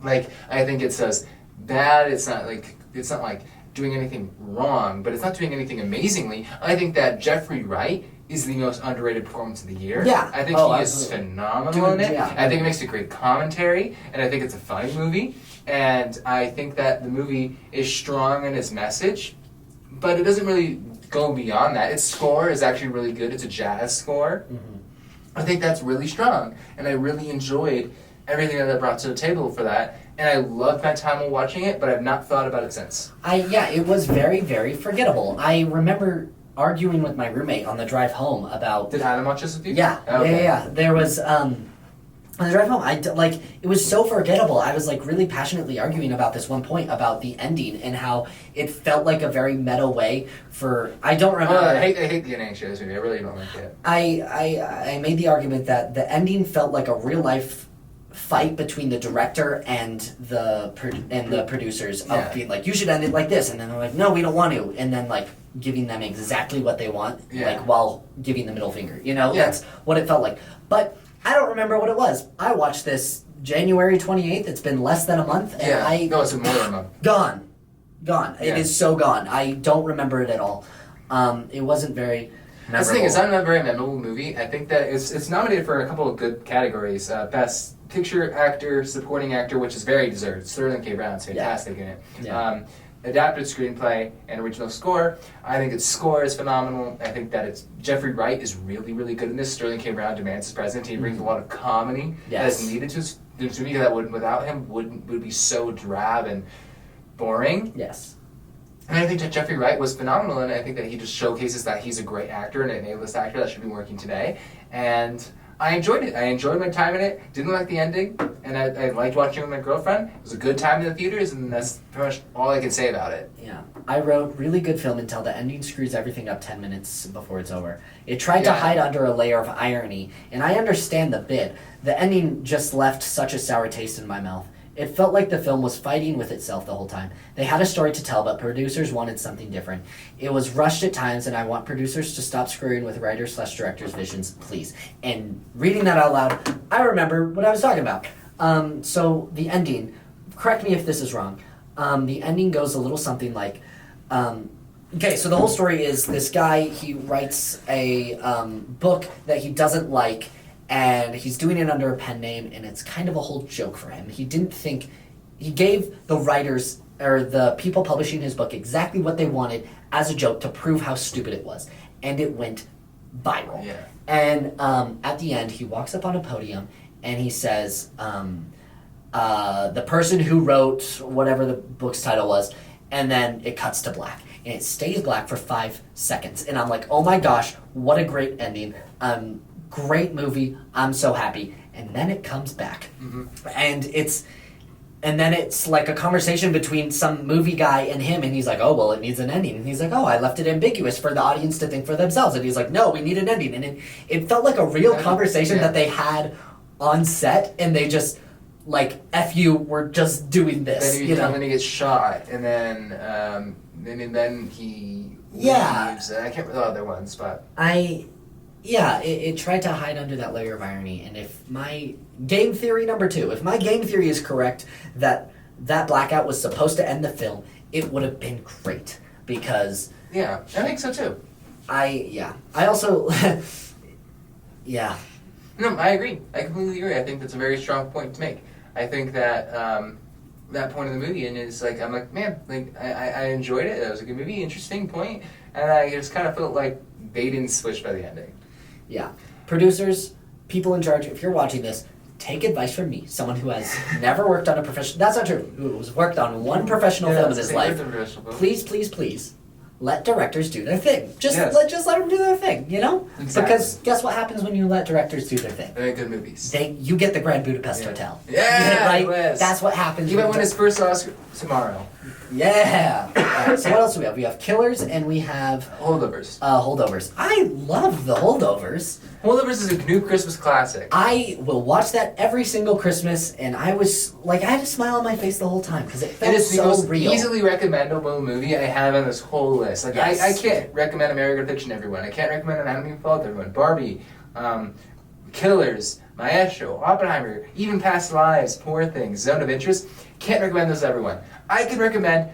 I think it says bad, it's not doing anything wrong, but it's not doing anything amazingly. I think that Jeffrey Wright is the most underrated performance of the year. Yeah. I think he is phenomenal in it. Yeah. I think it makes a great commentary, and I think it's a funny movie. And I think that the movie is strong in its message, but it doesn't really go beyond that. Its score is actually really good. It's a jazz score. Mm-hmm. I think that's really strong, and I really enjoyed everything that it brought to the table for that. and I loved my time while watching it, but I've not thought about it since. It was very, very forgettable. I remember arguing with my roommate on the drive home about... Did Adam watch this with you? Yeah, Okay. yeah. There was, on the drive home, it was so forgettable. I was, really passionately arguing about this one point about the ending and how it felt like a very meta way for... I don't remember... I hate the ending shows movie. I really don't like it. I made the argument that the ending felt like a real-life fight between the director and the producers of being like, you should end it like this, and then they're like, no, we don't want to, and then giving them exactly what they want, while giving the middle finger. That's what it felt like. But I don't remember what it was. I watched this January 28th. It's been less than a month, and no, it's been more than a month. Gone. Yeah. It is so gone. I don't remember it at all. It wasn't very memorable. That's the thing. It's not a very memorable movie. I think that it's nominated for a couple of good categories. Best Picture Actor, Supporting Actor, which is very deserved. Sterling K. Brown's fantastic in it. Yeah. Adapted screenplay and original score. I think its score is phenomenal. I think that it's Jeffrey Wright is really, really good in this. Sterling K. Brown demands his presence. He brings a lot of comedy that is needed to this movie that without him would be so drab and boring. Yes. And I think that Jeffrey Wright was phenomenal, and I think that he just showcases that he's a great actor and an A-list actor that should be working today. And I enjoyed it. I enjoyed my time in it. Didn't like the ending, and I liked watching it with my girlfriend. It was a good time in the theaters, and that's pretty much all I can say about it. Yeah. I wrote, really good film until the ending screws everything up 10 minutes before it's over. It tried to hide under a layer of irony, and I understand the bit. The ending just left such a sour taste in my mouth. It felt like the film was fighting with itself the whole time. They had a story to tell, but producers wanted something different. It was rushed at times, and I want producers to stop screwing with writers/directors' visions, please. And reading that out loud, I remember what I was talking about. So the ending, correct me if this is wrong. The ending goes a little something like, okay, so the whole story is this guy, he writes a book that he doesn't like, and he's doing it under a pen name, and it's kind of a whole joke for him. He gave the writers, or the people publishing his book, exactly what they wanted as a joke to prove how stupid it was. And it went viral. Yeah. And at the end, he walks up on a podium, and he says, the person who wrote whatever the book's title was, and then it cuts to black. And it stays black for 5 seconds. And I'm like, oh my gosh, what a great ending. Great movie, I'm so happy. And then it comes back. Mm-hmm. And then it's like a conversation between some movie guy and him, and he's like, oh, well, it needs an ending. And he's like, oh, I left it ambiguous for the audience to think for themselves. And he's like, no, we need an ending. And it felt like a real conversation that they had on set, and they just, F you, we're just doing this. Then he gets shot, and then he leaves. I can't remember the other ones, but... It tried to hide under that layer of irony, and if my game theory number 2, if my game theory is correct, that blackout was supposed to end the film, it would have been great, because... Yeah, I think so too. I also... yeah. No, I agree. I completely agree. I think that's a very strong point to make. I think that that point of the movie, and it's like, I'm like, man, I enjoyed it. It was a good movie, interesting point, and I just kind of felt like they didn't switch by the ending. Yeah. Producers, people in charge, if you're watching this, take advice from me, someone who has never worked on a professional... That's not true. Who has worked on one professional film in his life. Please, please, please, let directors do their thing. Just let them do their thing, Exactly. Because guess what happens when you let directors do their thing? They make good movies. You get the Grand Budapest Hotel. Yeah, right? Liz. That's what happens. He might win his first Oscar tomorrow. Yeah. So what else do we have? We have Killers, and we have... Holdovers. Holdovers. I love the Holdovers. Holdovers is a new Christmas classic. I will watch that every single Christmas, and I was I had a smile on my face the whole time because it felt It is the so most real. easily recommendable movie I have on this whole list. I can't recommend American Fiction to everyone. I can't recommend Anatomy of a Fall to everyone. Barbie, Killers, Maestro, Oppenheimer, even Past Lives, Poor Things, Zone of Interest. Can't recommend those to everyone. I can recommend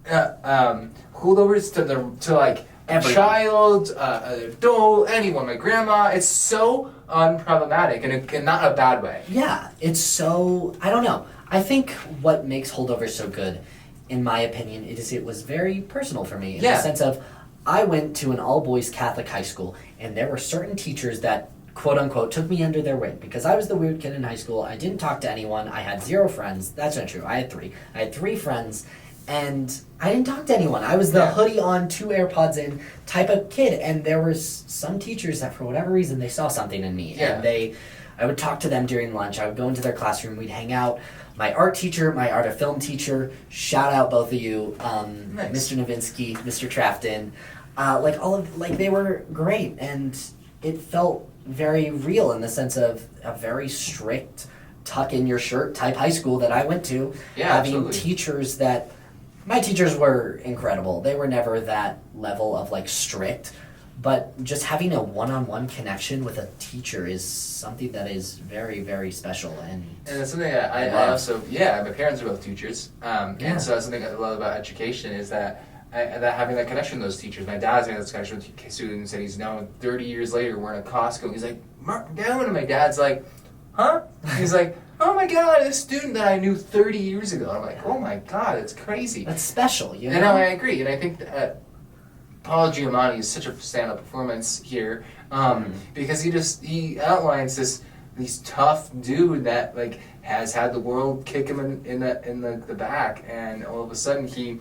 Holdovers to a child, an adult, anyone, my grandma. It's so unproblematic, and not a bad way. Yeah, it's so... I don't know. I think what makes Holdovers so good, in my opinion, is it was very personal for me. In the sense of, I went to an all-boys Catholic high school, and there were certain teachers that quote unquote, took me under their wing because I was the weird kid in high school. I didn't talk to anyone. I had 0 friends. That's not true. I had 3. I had 3 friends, and I didn't talk to anyone. I was the hoodie on, 2 AirPods in type of kid, and there was some teachers that for whatever reason they saw something in me, and I would talk to them during lunch. I would go into their classroom. We'd hang out. My art teacher, my art of film teacher, shout out both of you, Nice. Mr. Novinsky, Mr. Trafton, they were great, and it felt very real in the sense of a very strict tuck in your shirt type high school that I went to. Yeah, having absolutely. teachers that my teachers were incredible. They were never that level of like strict, but just having a one-on-one connection with a teacher is something that is very, very special. And it's something that I also, my parents are both teachers. And so that's something I love about education is that having that connection with those teachers. My dad's made this connection with students, and he's now 30 years later, we're in a Costco. He's like, Mark, down, and my dad's like, huh? He's like, oh my God, this student that I knew 30 years ago. And I'm like, oh my God, it's crazy. That's special, you know? And I agree, and I think that Paul Giamatti is such a stand-up performance here because he outlines this tough dude that like has had the world kick him in the back, and all of a sudden he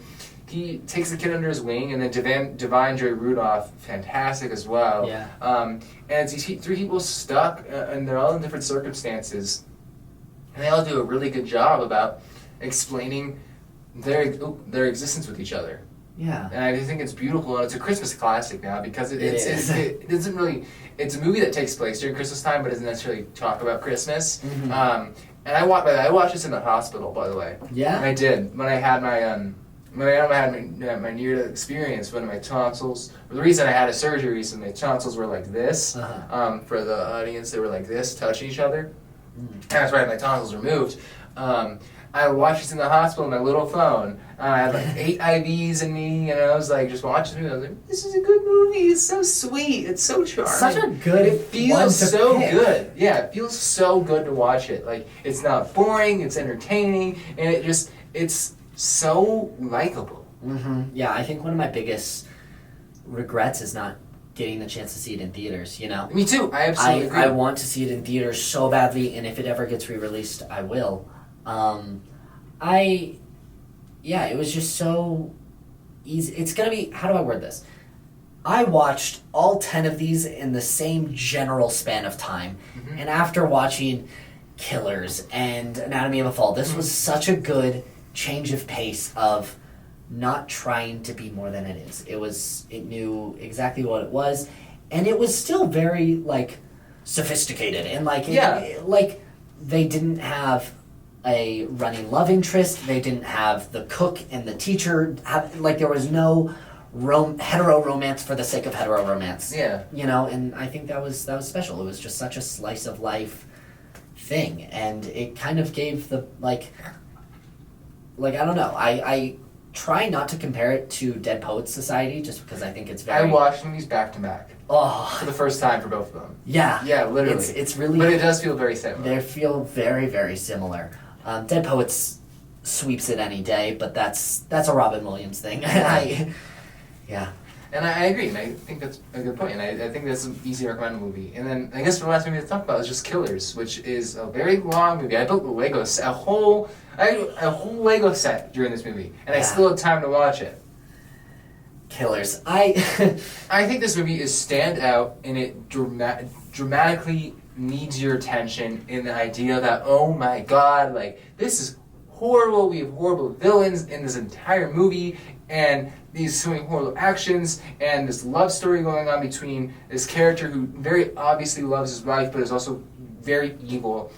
takes the kid under his wing, and then Divine Joy Rudolph, fantastic as well. Yeah. And it's these 3 people stuck, and they're all in different circumstances, and they all do a really good job about explaining their existence with each other. Yeah. And I think it's beautiful, and it's a Christmas classic now because it doesn't really. It's a movie that takes place during Christmas time, but doesn't necessarily talk about Christmas. Mm-hmm. And I watched this in the hospital, by the way. Yeah. I did when I had my my near-death experience when my tonsils. The reason I had a surgery recently, my tonsils were like this. Uh-huh. For the audience, they were like this, touching each other. Mm. And that's why I had my tonsils removed. I watched this in the hospital on my little phone. I had like 8 IVs in me, and I was like, just watching it. I was like, this is a good movie. It's so sweet. It's so charming. Such a good It feels one to so pick. good. Yeah, it feels so good to watch it. Like, it's not boring. It's entertaining, and it's so likable. Mm-hmm. Yeah, I think one of my biggest regrets is not getting the chance to see it in theaters, you know? Me too. I absolutely agree. I want to see it in theaters so badly, and if it ever gets re-released, I will. It was just so easy. It's gonna be, how do I word this? I watched all 10 of these in the same general span of time, and after watching Killers and Anatomy of a Fall, this was such a good change of pace of not trying to be more than it is. It knew exactly what it was, and it was still very, like, sophisticated, and, like, they didn't have a running love interest. They didn't have the cook and the teacher. There was no hetero romance for the sake of hetero romance. Yeah. You know, and I think that was special. It was just such a slice of life thing, and it kind of gave the I don't know. I try not to compare it to Dead Poets Society just because I think it's very. I watched movies back to back for the first time for both of them. Yeah. Yeah, literally. It's really. But it does feel very similar. They feel very, very similar. Dead Poets sweeps it any day, but that's a Robin Williams thing. Yeah. And I agree, and I think that's a good point, and I think that's an easy to recommend movie. And then I guess the last movie to talk about is just Killers, which is a very long movie. I built a whole Lego set during this movie, and I still had time to watch it. Killers. I think this movie is stand out, and it dramatically needs your attention in the idea that, oh my God, like, this is horrible. We have horrible villains in this entire movie, and these so many horrible actions, and this love story going on between this character who very obviously loves his wife, but is also very evil,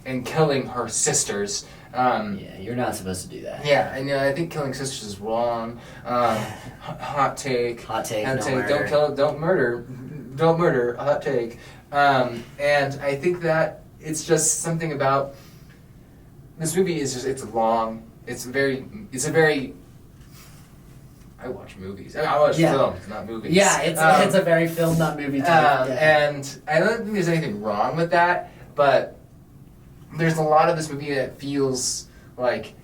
and killing her sisters. You're not supposed to do that. Yeah, and I think killing sisters is wrong. Hot take. Hot take. No take. murder. Don't kill. Don't murder. Don't murder. Hot take. And I think that it's just something about this movie is just, it's long. It's a very. I watch movies. I watch films, not movies. Yeah, it's a very film, not movie type. And I don't think there's anything wrong with that, but there's a lot of this movie that feels like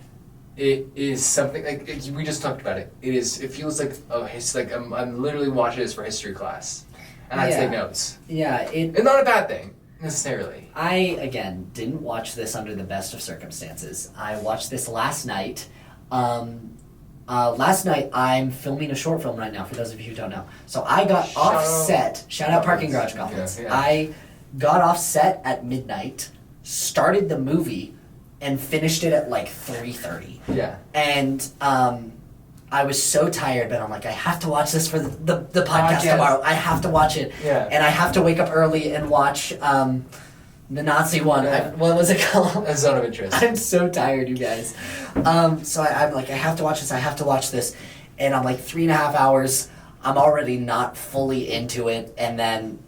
it is something like we just talked about it. It feels like I'm literally watching this for history class. and I had to take notes. Yeah, It's not a bad thing necessarily. I again didn't watch this under the best of circumstances. I watched this last night. Last night, I'm filming a short film right now, for those of you who don't know. So I got off set. Shout out Parking Garage Goblins. Yeah. I got off set at midnight, started the movie, and finished it at like 3:30. Yeah. And I was so tired, but I'm like, I have to watch this for the podcast tomorrow. I have to watch it. Yeah. And I have to wake up early and watch the Nazi one. Yeah. What was it called? A Zone of Interest. I'm so tired, you guys. So I'm like, I have to watch this. And I'm like 3.5 hours. I'm already not fully into it. And then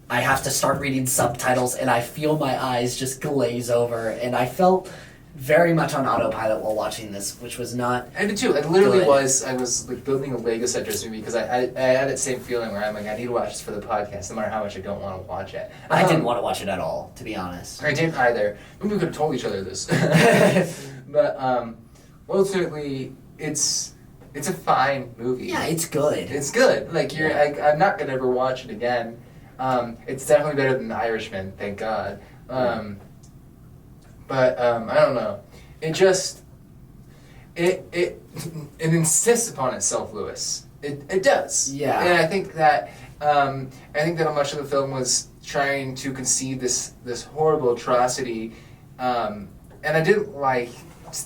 I have to start reading subtitles, and I feel my eyes just glaze over. And I felt very much on autopilot while watching this, which was not. I did too. It literally good. I was like building a Lego set dress movie because I had that same feeling where I'm like, I need to watch this for the podcast, no matter how much I don't want to watch it. I didn't want to watch it at all, to be honest. I didn't either. Maybe we could have told each other this. But ultimately, it's a fine movie. Yeah, it's good. It's good. Like I'm not gonna ever watch it again. It's definitely better than The Irishman, thank God. But I don't know. It just it insists upon itself, Lewis. It does. Yeah. And I think that much of the film was trying to conceive this horrible atrocity, and I didn't like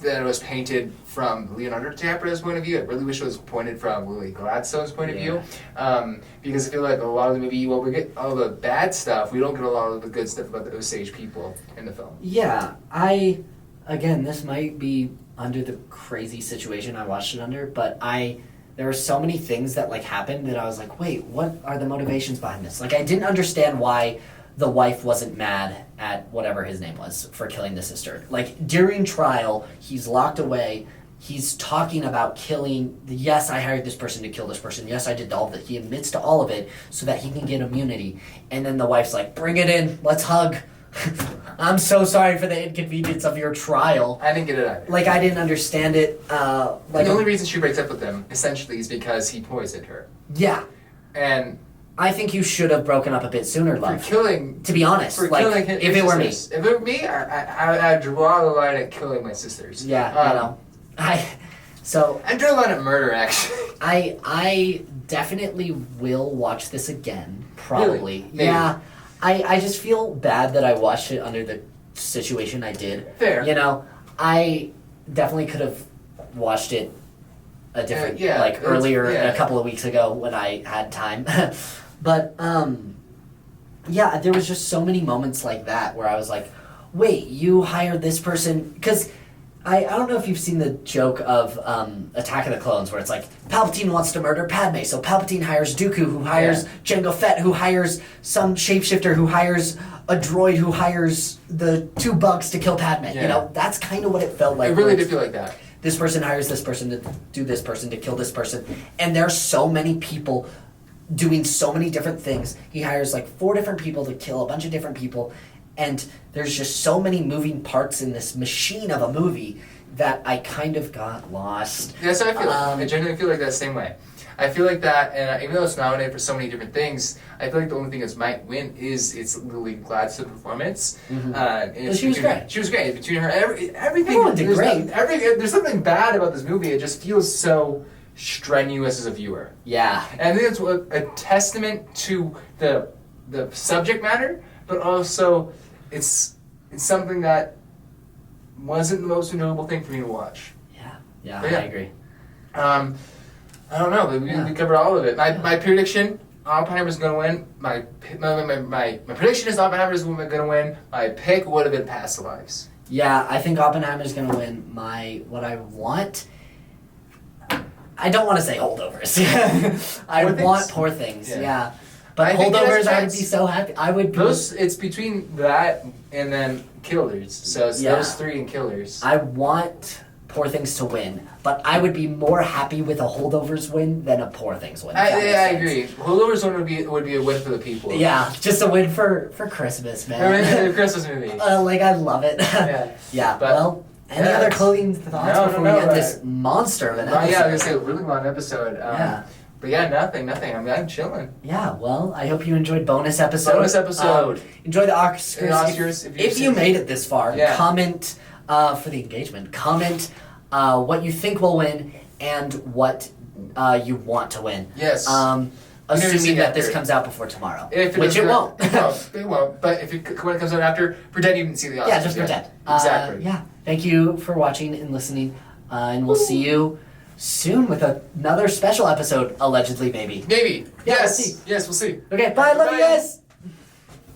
that it was painted from Leonardo DiCaprio's point of view. I really wish it was pointed from Lily Gladstone's point of view, because I feel like a lot of the movie, we get all the bad stuff, we don't get a lot of the good stuff about the Osage people in the film. Yeah, again, this might be under the crazy situation I watched it under, but there were so many things that like happened that I was like, wait, what are the motivations behind this? Like, I didn't understand why the wife wasn't mad at whatever his name was for killing the sister. Like, during trial, he's locked away, he's talking about killing, yes, I hired this person to kill this person, yes, I did all of it. He admits to all of it so that he can get immunity. And then the wife's like, bring it in, let's hug. I'm so sorry for the inconvenience of your trial. I didn't get it either. Like, I didn't understand it. The only reason she breaks up with him, essentially, is because he poisoned her. Yeah. And I think you should have broken up a bit sooner, love. For killing... To be honest. For like, killing his if it were me. If it were me, I'd draw the line at killing my sisters. Yeah, I draw the line at murder, actually. I definitely will watch this again. Probably. Really? Maybe. Yeah. I just feel bad that I watched it under the situation I did. Fair. You know, I definitely could have watched it a different, earlier, a couple of weeks ago when I had time. But, yeah, there was just so many moments like that where I was like, wait, you hired this person? Because I don't know if you've seen the joke of Attack of the Clones, where it's like, Palpatine wants to murder Padme, so Palpatine hires Dooku, who hires Jango Fett, who hires some shapeshifter, who hires a droid, who hires the 2 bugs to kill Padme. Yeah. You know, that's kind of what it felt like. It really did feel like that. This person hires this person to do this person, to kill this person. And there are so many people doing so many different things. He hires like 4 different people to kill a bunch of different people. And there's just so many moving parts in this machine of a movie that I kind of got lost. Yeah, that's how I feel. I genuinely feel like that same way. I feel like that, and even though it's nominated for so many different things, I feel like the only thing that might win is its Lily Gladstone performance. Mm-hmm. She was great. She was great. Between her, everything. Everyone did great. There's something bad about this movie. It just feels so strenuous as a viewer. Yeah. And I think it's a testament to the subject matter, but also it's something that wasn't the most enjoyable thing for me to watch. Yeah, I agree. I don't know, but we covered all of it. My prediction, Oppenheimer's going to win. My prediction is Oppenheimer's going to win. My pick would have been Past the Lives. Yeah, I think Oppenheimer's going to win. What I want... I don't want to say Holdovers. I want Poor Things, yeah. But Holdovers, I would be so happy. I would be... It's between that and then Killers. So it's those 3 and Killers. I want Poor Things to win, but I would be more happy with a Holdovers win than a Poor Things win. I agree. Holdovers win would be a win for the people. Yeah, just a win for Christmas, man. Or a Christmas movie. I love it. Yeah. But, any other closing thoughts before we end this monster of an episode? Yeah, I was going to say, a really long episode. But yeah, nothing. I mean, I'm chilling. Yeah, well, I hope you enjoyed bonus episode. Enjoy the Oscars. If you made it this far, comment for the engagement. Comment what you think will win and what you want to win. Yes. Assuming that this comes out before tomorrow, which it won't. It won't. But when it comes out after, pretend you didn't see the Oscars. Yeah, just pretend. Exactly. Yeah. Thank you for watching and listening, and we'll see you soon with another special episode, allegedly, maybe. Maybe. Yeah, Yes. we'll see. Yes, we'll see. Okay, bye. Love you guys.